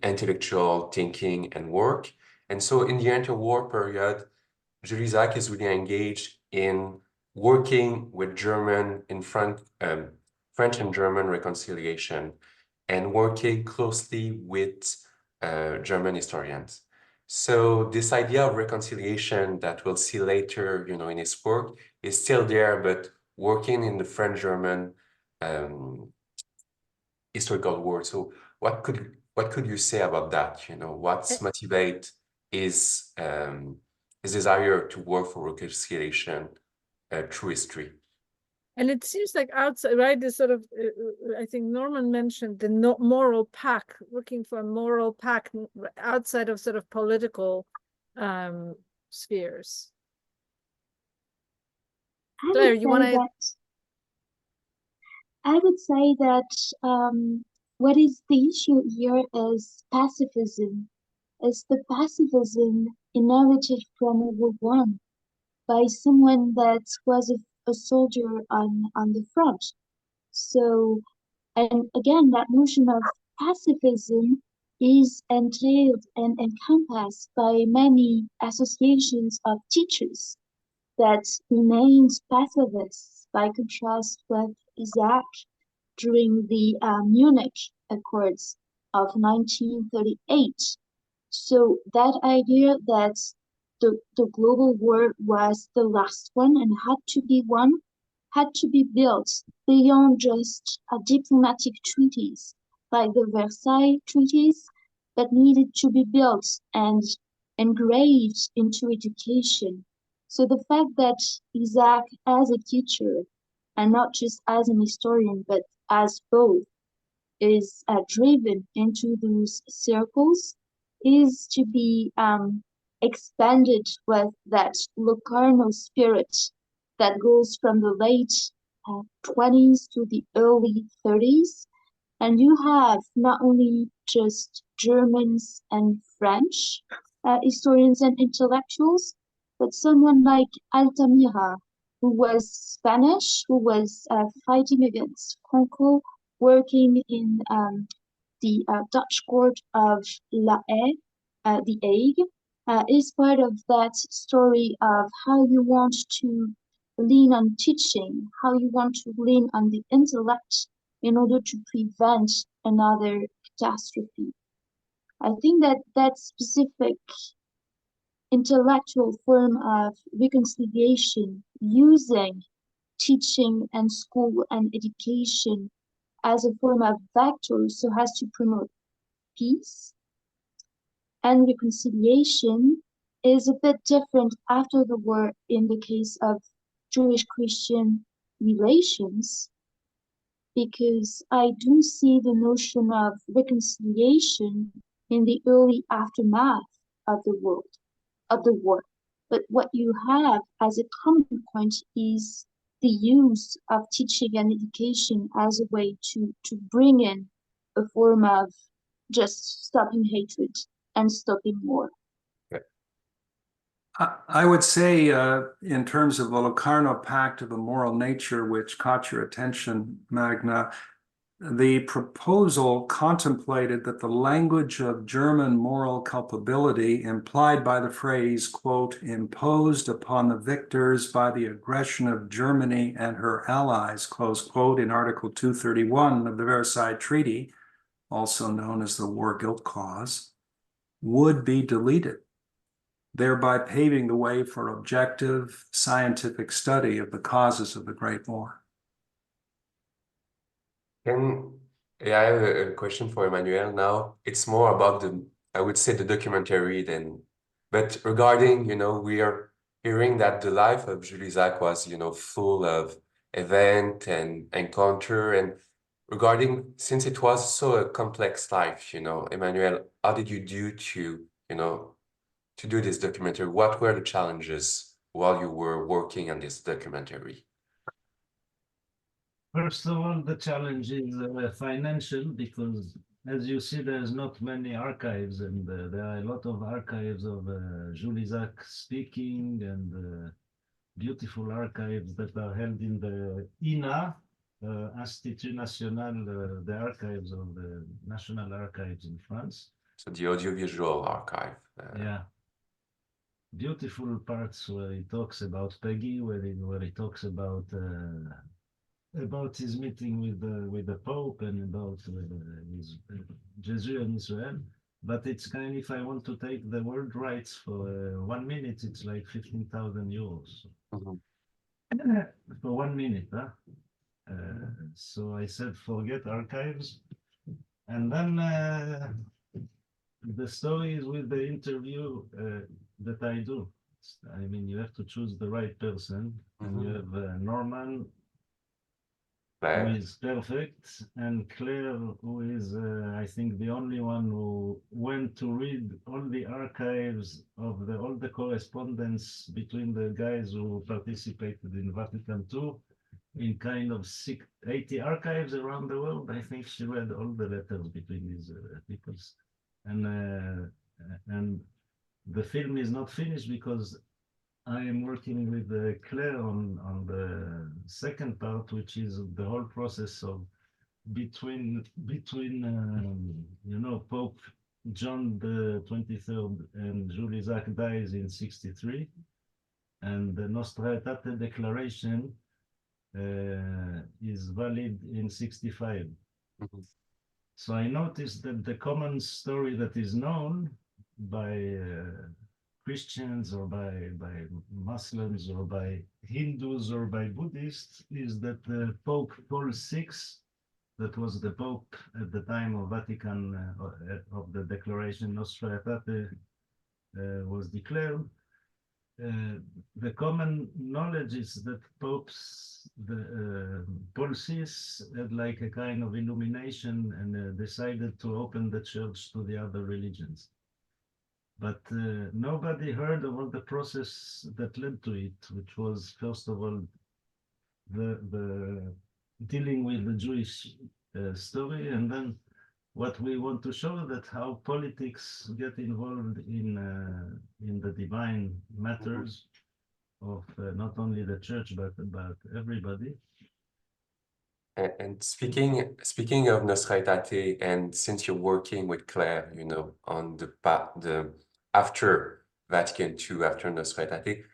intellectual thinking and work. And so in the interwar period, Jules Isaac is really engaged in working with French and German reconciliation and working closely with German historians. So this idea of reconciliation that we'll see later, you know, in his work is still there, but working in the French-German historical war. So what could you say about that? You know, what's motivate his desire to work for reconciliation through history? And it seems like outside, right, this sort of, I think Norman mentioned the moral pact, looking for a moral pact outside of sort of political spheres. Claire, you want to? I would say that what is the issue here is pacifism. It's the pacifism inherited from World War I by someone that was a soldier on the front. So, and again, that notion of pacifism is entailed and encompassed by many associations of teachers that remained pacifists by contrast with Isaac during the Munich Accords of 1938. So that idea that the global war was the last one and had to be won, had to be built beyond just diplomatic treaties like the Versailles treaties, that needed to be built and engraved into education. So the fact that Isaac, as a teacher, and not just as an historian, but as both, is driven into those circles is to be expanded with that Locarno spirit that goes from the late 20s to the early 30s. And you have not only just Germans and French historians and intellectuals, but someone like Altamira, who was Spanish, who was fighting against Franco, working in the Dutch court of Laure, the Hague, is part of that story of how you want to lean on teaching, how you want to lean on the intellect in order to prevent another catastrophe. I think that that specific intellectual form of reconciliation using teaching and school and education as a form of vector so as to promote peace and reconciliation is a bit different after the war in the case of Jewish-Christian relations, because I do see the notion of reconciliation in the early aftermath of the war. But what you have as a common point is the use of teaching and education as a way to bring in a form of just stopping hatred and stopping war. I would say, in terms of the Locarno Pact of a moral nature, which caught your attention, Magna, the proposal contemplated that the language of German moral culpability implied by the phrase, quote, imposed upon the victors by the aggression of Germany and her allies, close quote, in Article 231 of the Versailles Treaty, also known as the War Guilt Clause, would be deleted, thereby paving the way for objective scientific study of the causes of the Great War. I have a question for Emmanuel now. It's more about I would say the documentary but regarding, you know, we are hearing that the life of Jules Isaac was, you know, full of event and encounter, and regarding, since it was so a complex life, you know, Emmanuel, how did you do to, you know, to do this documentary? What were the challenges while you were working on this documentary? First of all, the challenge is financial, because as you see, there's not many archives, and there are a lot of archives of Jules Isaac speaking, and beautiful archives that are held in the INA, Institut National, the archives of the National Archives in France. So the audiovisual archive. Yeah. Beautiful parts where he talks about Peggy, where he talks about his meeting with the Pope, and about his Jesus and Israel. but it's kind, if I want to take the world rights for 1 minute, it's like 15,000 euros. For 1 minute, huh? So I said, forget archives. And then the story is with the interview that I do. I mean, you have to choose the right person, and you have Norman, who is perfect, and Claire, who is, I think, the only one who went to read all the archives of all the correspondence between the guys who participated in Vatican II, in kind of 80 archives around the world. I think she read all the letters between these people. And the film is not finished because I am working with Claire on the second part, which is the whole process of between you know, Pope John the 23rd and Jules Isaac dies in 63, and the Nostra Aetate declaration is valid in 65. So I noticed that the common story that is known by Christians or by Muslims or by Hindus or by Buddhists is that Pope Paul VI, that was the Pope at the time of Vatican of the declaration Nostra Aetate was declared. The common knowledge is that Paul VI had like a kind of illumination and decided to open the church to the other religions. But nobody heard about the process that led to it, which was, first of all, the dealing with the Jewish story, and then what we want to show, that how politics get involved in the divine matters of not only the church but everybody. And speaking of Nostra Aetate, and since you're working with Claire, you know, on the after Vatican II, after Nostra Aetate,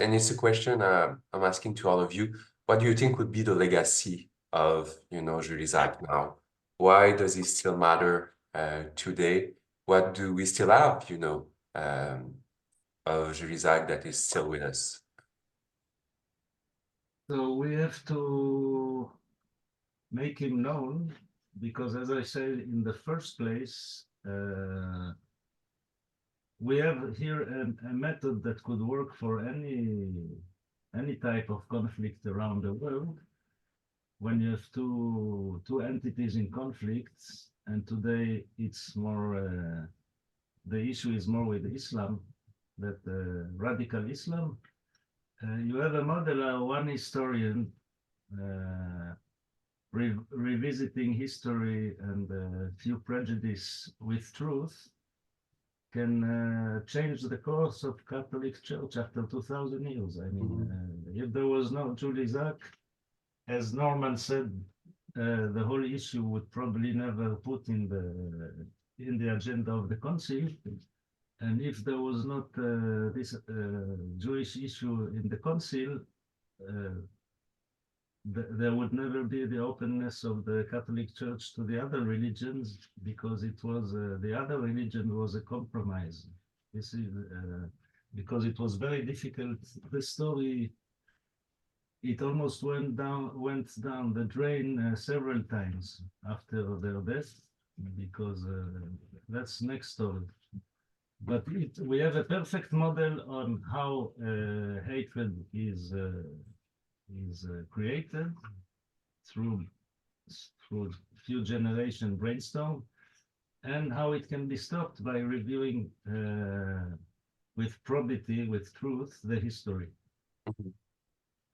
and it's a question I'm asking to all of you, what do you think would be the legacy of, you know, Jules Isaac now? Why does it still matter today? What do we still have, you know, of Jules Isaac that is still with us? So we have to make him known, because as I said in the first place, we have here a method that could work for any type of conflict around the world. When you have two entities in conflicts, and today it's more, the issue is more with Islam, that radical Islam. You have a model, one historian revisiting history and few prejudice with truth can change the course of Catholic Church after 2000 years. I mean, if there was no Jules Isaac, as Norman said, the whole issue would probably never put in the agenda of the council. And if there was not this Jewish issue in the council, there would never be the openness of the Catholic Church to the other religions, because it was the other religion was a compromise. This is because it was very difficult. The story, it almost went down the drain several times after their death, because that's next story. But we have a perfect model on how hatred is created through few generation brainstorm, and how it can be stopped by reviewing with probity, with truth, the history.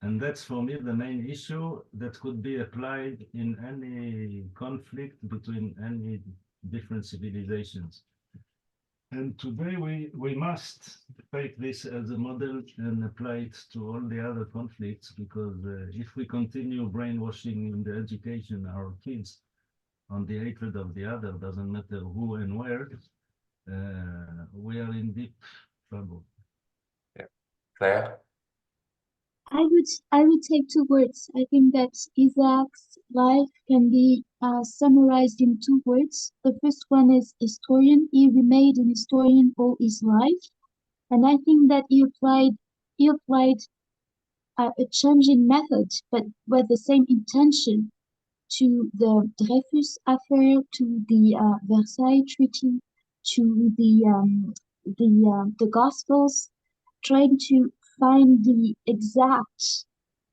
And that's for me the main issue that could be applied in any conflict between any different civilizations. And today we must take this as a model and apply it to all the other conflicts, because if we continue brainwashing in the education our kids on the hatred of the other, doesn't matter who and where, we are in deep trouble. Yeah. Claire? I would take two words. I think that Isaac's life can be summarized in two words. The first one is historian. He remained an historian all his life, and I think that he applied a changing method, but with the same intention, to the Dreyfus affair, to the Versailles Treaty, to the Gospels, trying to find the exact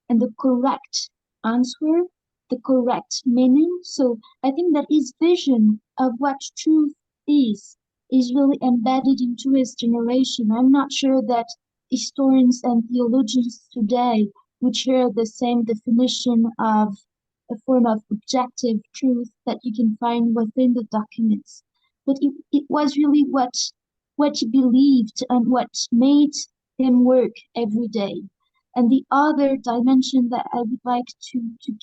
and the correct answer, the correct meaning. So I think that his vision of what truth is really embedded into his generation. I'm not sure that historians and theologians today would share the same definition of a form of objective truth that you can find within the documents. But it was really what he believed and what made him work every day. And the other dimension that I would like to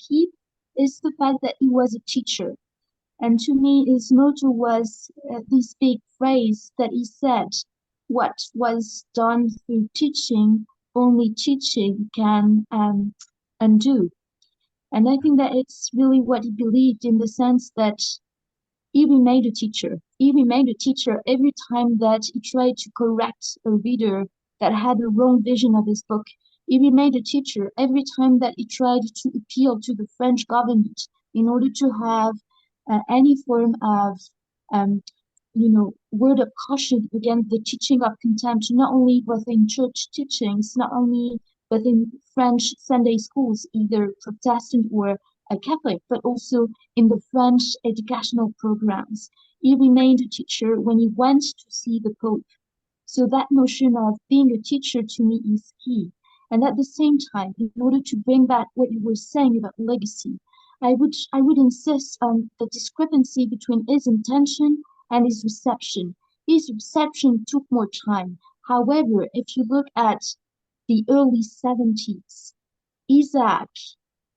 keep is the fact that he was a teacher. And to me, his motto was this big phrase that he said, what was done through teaching, only teaching can undo. And I think that it's really what he believed, in the sense that he remained a teacher. He remained a teacher every time that he tried to correct a reader that had a wrong vision of his book. He remained a teacher every time that he tried to appeal to the French government in order to have any form of, word of caution against the teaching of contempt, not only within church teachings, not only within French Sunday schools, either Protestant or Catholic, but also in the French educational programs. He remained a teacher when he went to see the Pope. So that notion of being a teacher to me is key. And at the same time, in order to bring back what you were saying about legacy, I would insist on the discrepancy between his intention and his reception. His reception took more time. However, if you look at the early 70s, Isaac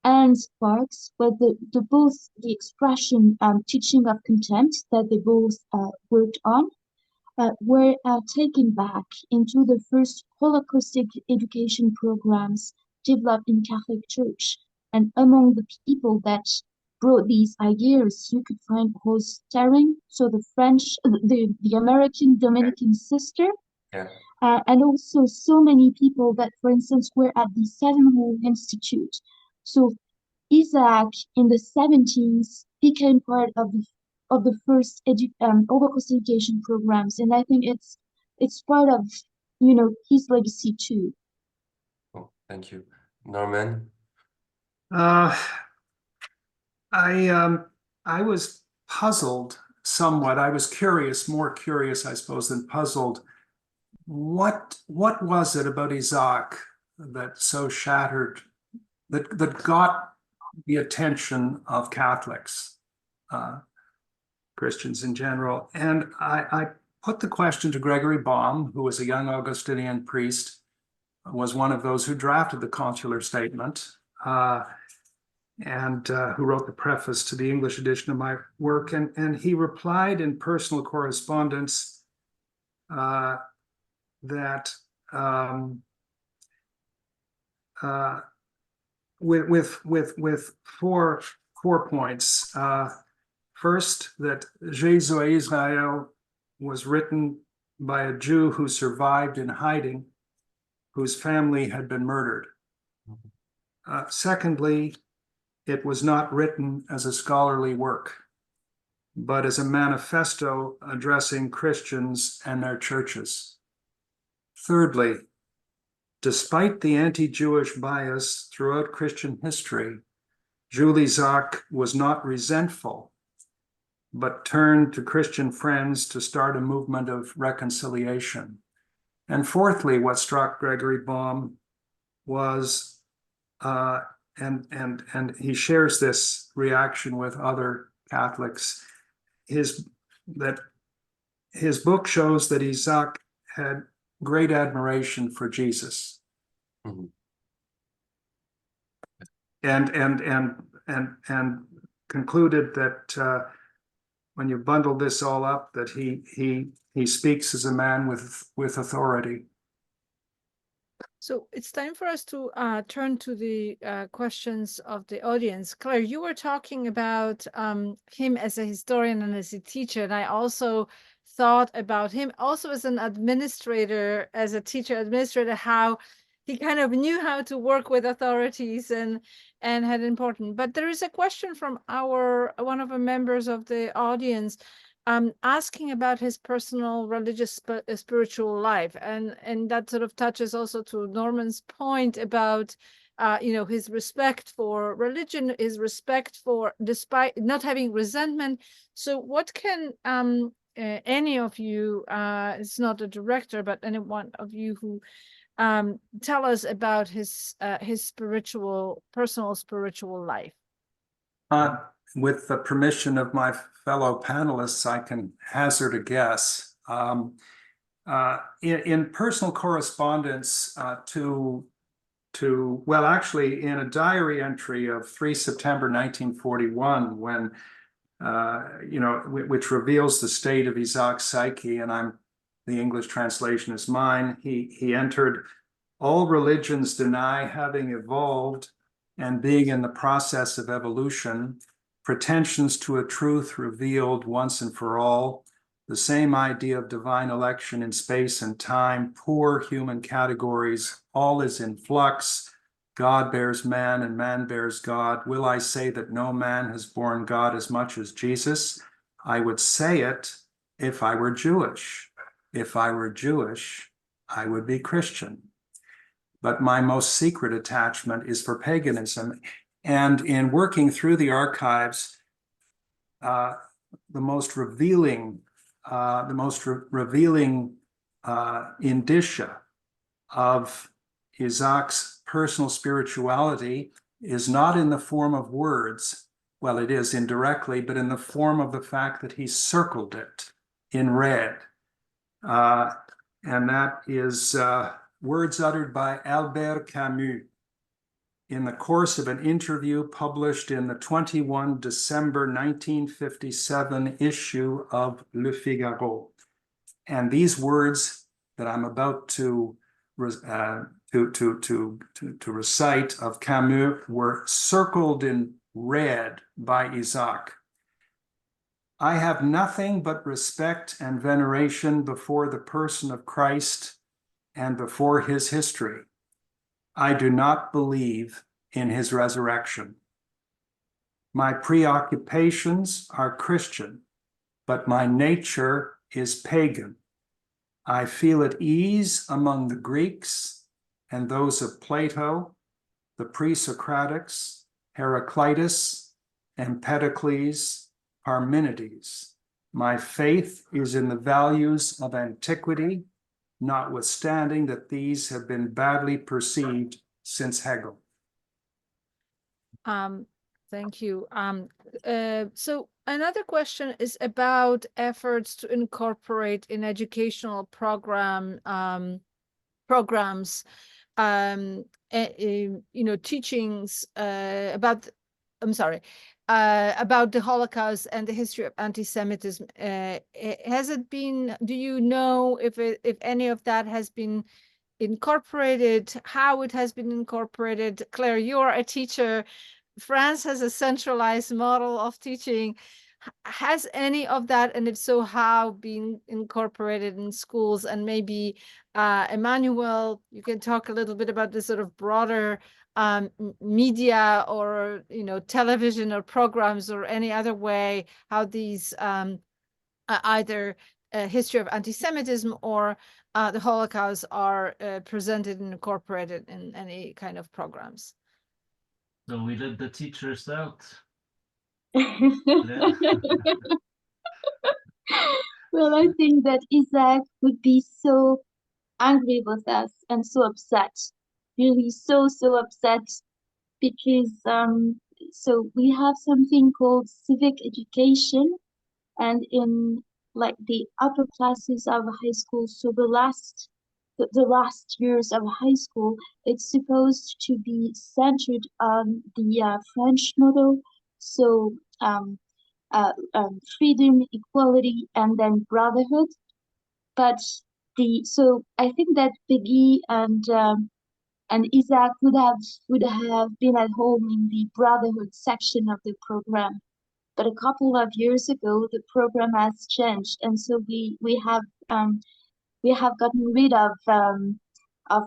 and Sparks, were both the expression teaching of contempt that they both worked on, were taken back into the first Holocaust education programs developed in Catholic Church. And among the people that brought these ideas, you could find Rose Terring, so the American Dominican sister, and also so many people that, for instance, were at the Seven-Hall Institute. So Isaac in the 70s became part of the first Holocaust education programs, and I think it's part of his legacy too. Oh, thank you, Norman. I was puzzled somewhat. I was curious, more curious, I suppose, than puzzled. What was it about Isaac that so shattered, that got the attention of Catholics, Christians in general? And I put the question to Gregory Baum, who was a young Augustinian priest, was one of those who drafted the consular statement, and who wrote the preface to the English edition of my work. And he replied in personal correspondence that with four points. First, that Jésus Israël was written by a Jew who survived in hiding, whose family had been murdered. Secondly, it was not written as a scholarly work, but as a manifesto addressing Christians and their churches. Thirdly, despite the anti-Jewish bias throughout Christian history, Jules Isaac was not resentful, but turned to Christian friends to start a movement of reconciliation. And fourthly, what struck Gregory Baum was, and he shares this reaction with other Catholics, that his book shows that Isaac had great admiration for Jesus. Mm-hmm. And concluded that when you bundle this all up, that he speaks as a man with authority. So it's time for us to turn to the questions of the audience. Claire, you were talking about him as a historian and as a teacher, and I also thought about him also as an administrator, as a teacher administrator, how he kind of knew how to work with authorities and had important. But there is a question from one of the members of the audience asking about his personal religious spiritual life, and that sort of touches also to Norman's point about his respect for religion, his respect for, despite not having resentment. So what can any of you, it's not a director, but any one of you who tell us about his personal spiritual life? With the permission of my fellow panelists, I can hazard a guess. In personal correspondence well, actually, in a diary entry of 3 September 1941, when, which reveals the state of Isaac's psyche, and the English translation is mine, he entered, "All religions deny having evolved and being in the process of evolution, pretensions to a truth revealed once and for all, the same idea of divine election in space and time, poor human categories, all is in flux, God bears man and man bears God. Will I say that no man has borne God as much as Jesus? I would say it if I were Jewish. If I were Jewish, I would be Christian. But my most secret attachment is for paganism." And in working through the archives, the most revealing indicia of Isaac's personal spirituality is not in the form of words. Well, it is indirectly, but in the form of the fact that he circled it in red. And that is words uttered by Albert Camus in the course of an interview published in the 21 December 1957 issue of Le Figaro. And these words that I'm about to recite of Camus were circled in red by Isaac. "I have nothing but respect and veneration before the person of Christ and before his history. I do not believe in his resurrection. My preoccupations are Christian, but my nature is pagan. I feel at ease among the Greeks and those of Plato, the pre-Socratics, Heraclitus, Empedocles, Parmenides. My faith is in the values of antiquity, notwithstanding that these have been badly perceived since Hegel." Thank you. So another question is about efforts to incorporate in educational programs, teachings about, about the Holocaust and the history of anti-Semitism. Has it been, do you know if any of that has been incorporated, how it has been incorporated? Claire, you're a teacher. France has a centralized model of teaching. Has any of that, and if so, how, been incorporated in schools? And maybe Emmanuel, you can talk a little bit about this sort of broader media or television or programs or any other way how these either history of anti-Semitism or the Holocaust are presented and incorporated in any kind of programs. So we let the teachers out. Well, I think that Isaac would be so angry with us and so upset, really so upset, because so we have something called civic education, and in like the upper classes of high school, so the last years of high school, it's supposed to be centered on the French model, so freedom, equality, and then brotherhood. But so I think that Peggy and And Isaac would have been at home in the Brotherhood section of the program. But a couple of years ago, the program has changed, and so we have gotten rid of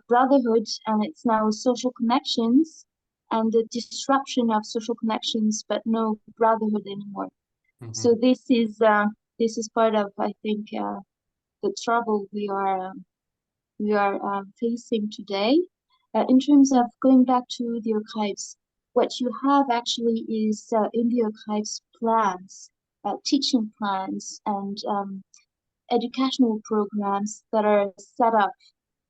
Brotherhood, and it's now social connections and the disruption of social connections, but no Brotherhood anymore. So this is part of, I think, the trouble we are facing today. In terms of going back to the archives, what you have actually is in the archives plans, teaching plans, and educational programs that are set up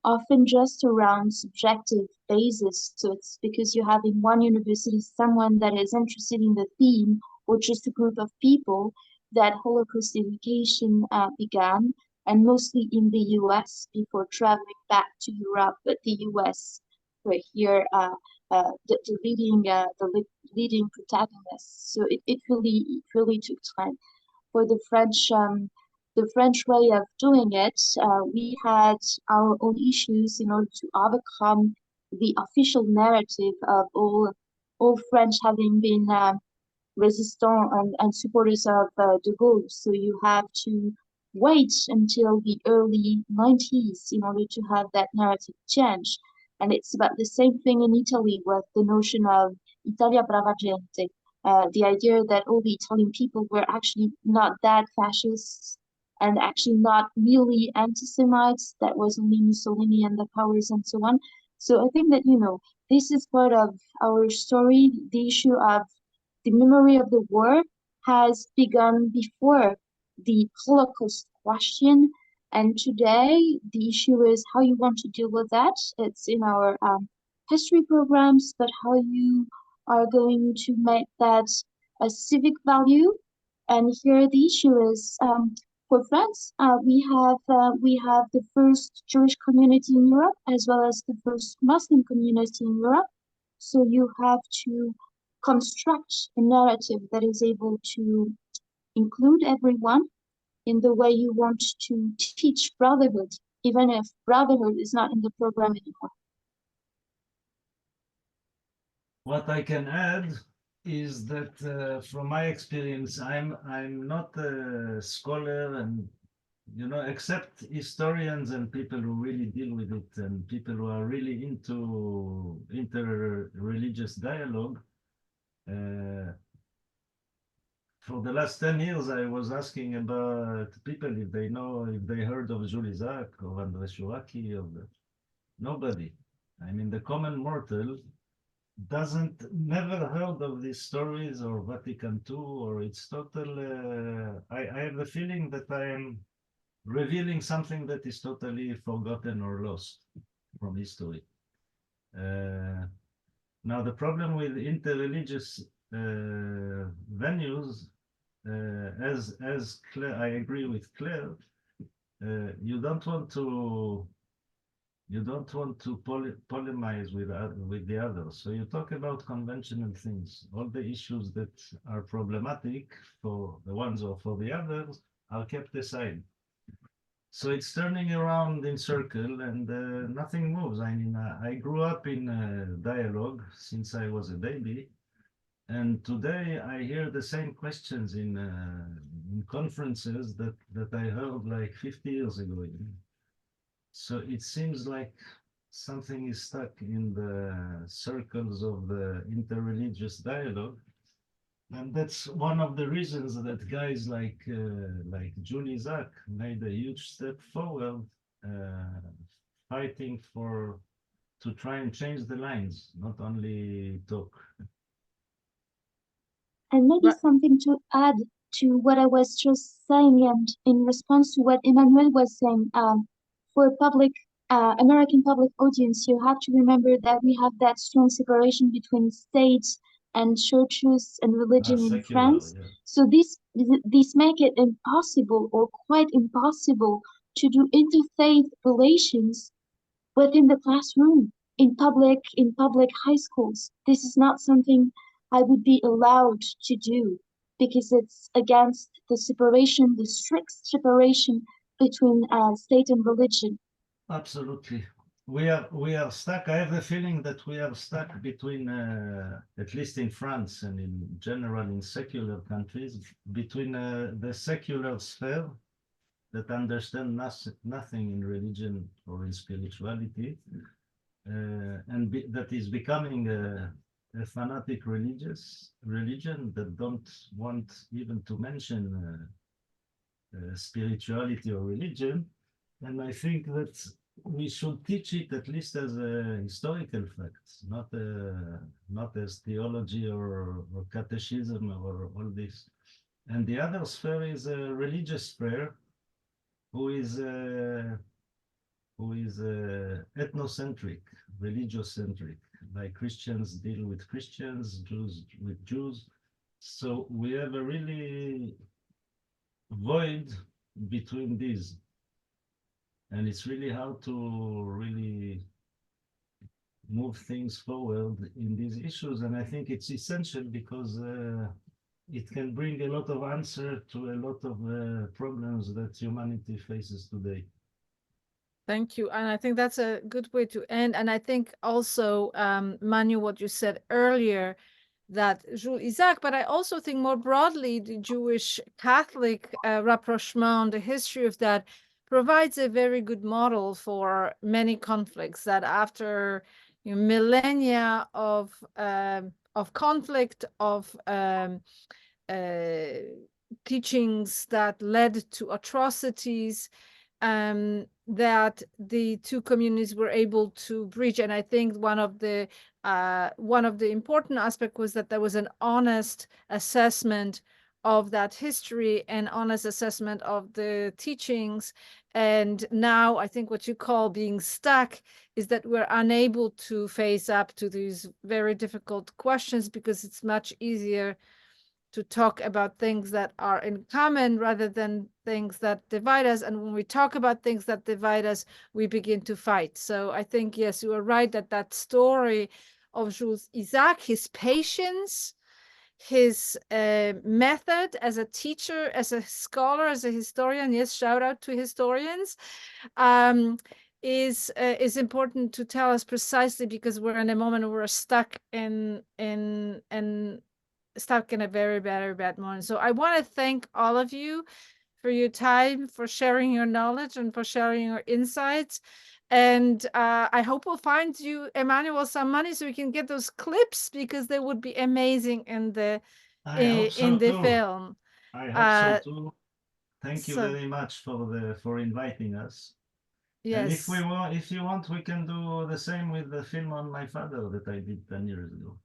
often just around subjective basis. So it's because you have in one university someone that is interested in the theme, or just a group of people, that Holocaust education began, and mostly in the US before traveling back to Europe. But the US were here the leading protagonists. So it really took time. For the French way of doing it, we had our own issues in order to overcome the official narrative of all French having been resistant and supporters of de Gaulle. So you have to wait until the early 90s in order to have that narrative change. And it's about the same thing in Italy with the notion of Italia brava gente, the idea that all the Italian people were actually not that fascists and actually not really anti-Semites. That was only Mussolini and the powers and so on. So I think that, this is part of our story. The issue of the memory of the war has begun before the Holocaust question. And today, the issue is how you want to deal with that. It's in our history programs, but how you are going to make that a civic value. And here the issue is, for France, we have the first Jewish community in Europe, as well as the first Muslim community in Europe. So you have to construct a narrative that is able to include everyone in the way you want to teach brotherhood, even if brotherhood is not in the program anymore. What I can add is that from my experience, I'm not a scholar, and except historians and people who really deal with it and people who are really into inter-religious dialogue. For the last 10 years, I was asking about people if they heard of Jules Isaac or André Chouraqui, nobody. I mean, the common mortal never heard of these stories or Vatican II, or it's total. I have the feeling that I am revealing something that is totally forgotten or lost from history. Now, the problem with interreligious venues, as Claire, I agree with Claire, you don't want to polemize with the others. So you talk about conventional things. All the issues that are problematic for the ones or for the others are kept aside. So it's turning around in circle, and nothing moves. I mean, I grew up in dialogue since I was a baby, and today I hear the same questions in conferences that I heard like 50 years ago. So it seems like something is stuck in the circles of the interreligious dialogue. And that's one of the reasons that guys like Jules Isaac made a huge step forward, fighting to try and change the lines, not only talk. And maybe something to add to what I was just saying, and in response to what Emmanuel was saying, for American public audience, you have to remember that we have that strong separation between states and churches and religion in Secular, France. yeah. So this make it impossible, or quite impossible, to do interfaith relations within the classroom in public high schools. This is not something I would be allowed to do, because it's against the strict separation between state and religion. Absolutely. we are stuck. I have the feeling that we are stuck between, at least in France and in general in secular countries, between the secular sphere that understand nothing in religion or in spirituality, and that is becoming a fanatic religion that don't want even to mention spirituality or religion. And I think that we should teach it at least as a historical fact, not as theology or catechism or all this. And the other sphere is a religious sphere, who is ethnocentric, religiocentric, like Christians deal with Christians, Jews with Jews. So we have a really void between these. And it's really hard to really move things forward in these issues. And I think it's essential because it can bring a lot of answer to a lot of problems that humanity faces today. Thank you. And I think that's a good way to end. And I think also, Manu, what you said earlier, that Jules Isaac, but I also think more broadly, the Jewish Catholic rapprochement, the history of that, provides a very good model for many conflicts, that after millennia of conflict, of teachings that led to atrocities, that the two communities were able to bridge. And I think one of the important aspects was that there was an honest assessment of that history and honest assessment of the teachings. And now I think what you call being stuck is that we're unable to face up to these very difficult questions, because it's much easier to talk about things that are in common rather than things that divide us. And when we talk about things that divide us, we begin to fight. So I think, yes, you are right that that story of Jules Isaac, his patience, his method as a teacher, as a scholar, as a historian, yes, shout out to historians, is important to tell us, precisely because we're in a moment where we're stuck in a very, very bad moment. So I want to thank all of you for your time, for sharing your knowledge, and for sharing your insights. And I hope we'll find you, Emmanuel, some money so we can get those clips, because they would be amazing in the film. I hope so too. Thank you very much for inviting us. Yes. And if you want, we can do the same with the film on my father that I did 10 years ago.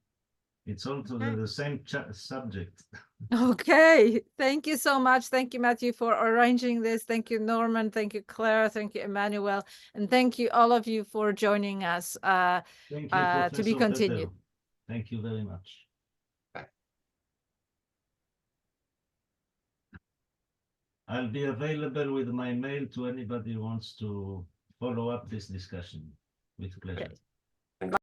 It's also the same subject. Okay. Thank you so much. Thank you, Matthew, for arranging this. Thank you, Norman. Thank you, Claire. Thank you, Emmanuel. And thank you, all of you, for joining us. Thank you, to be continued. Thank you very much. I'll be available with my mail to anybody who wants to follow up this discussion. With pleasure. Okay.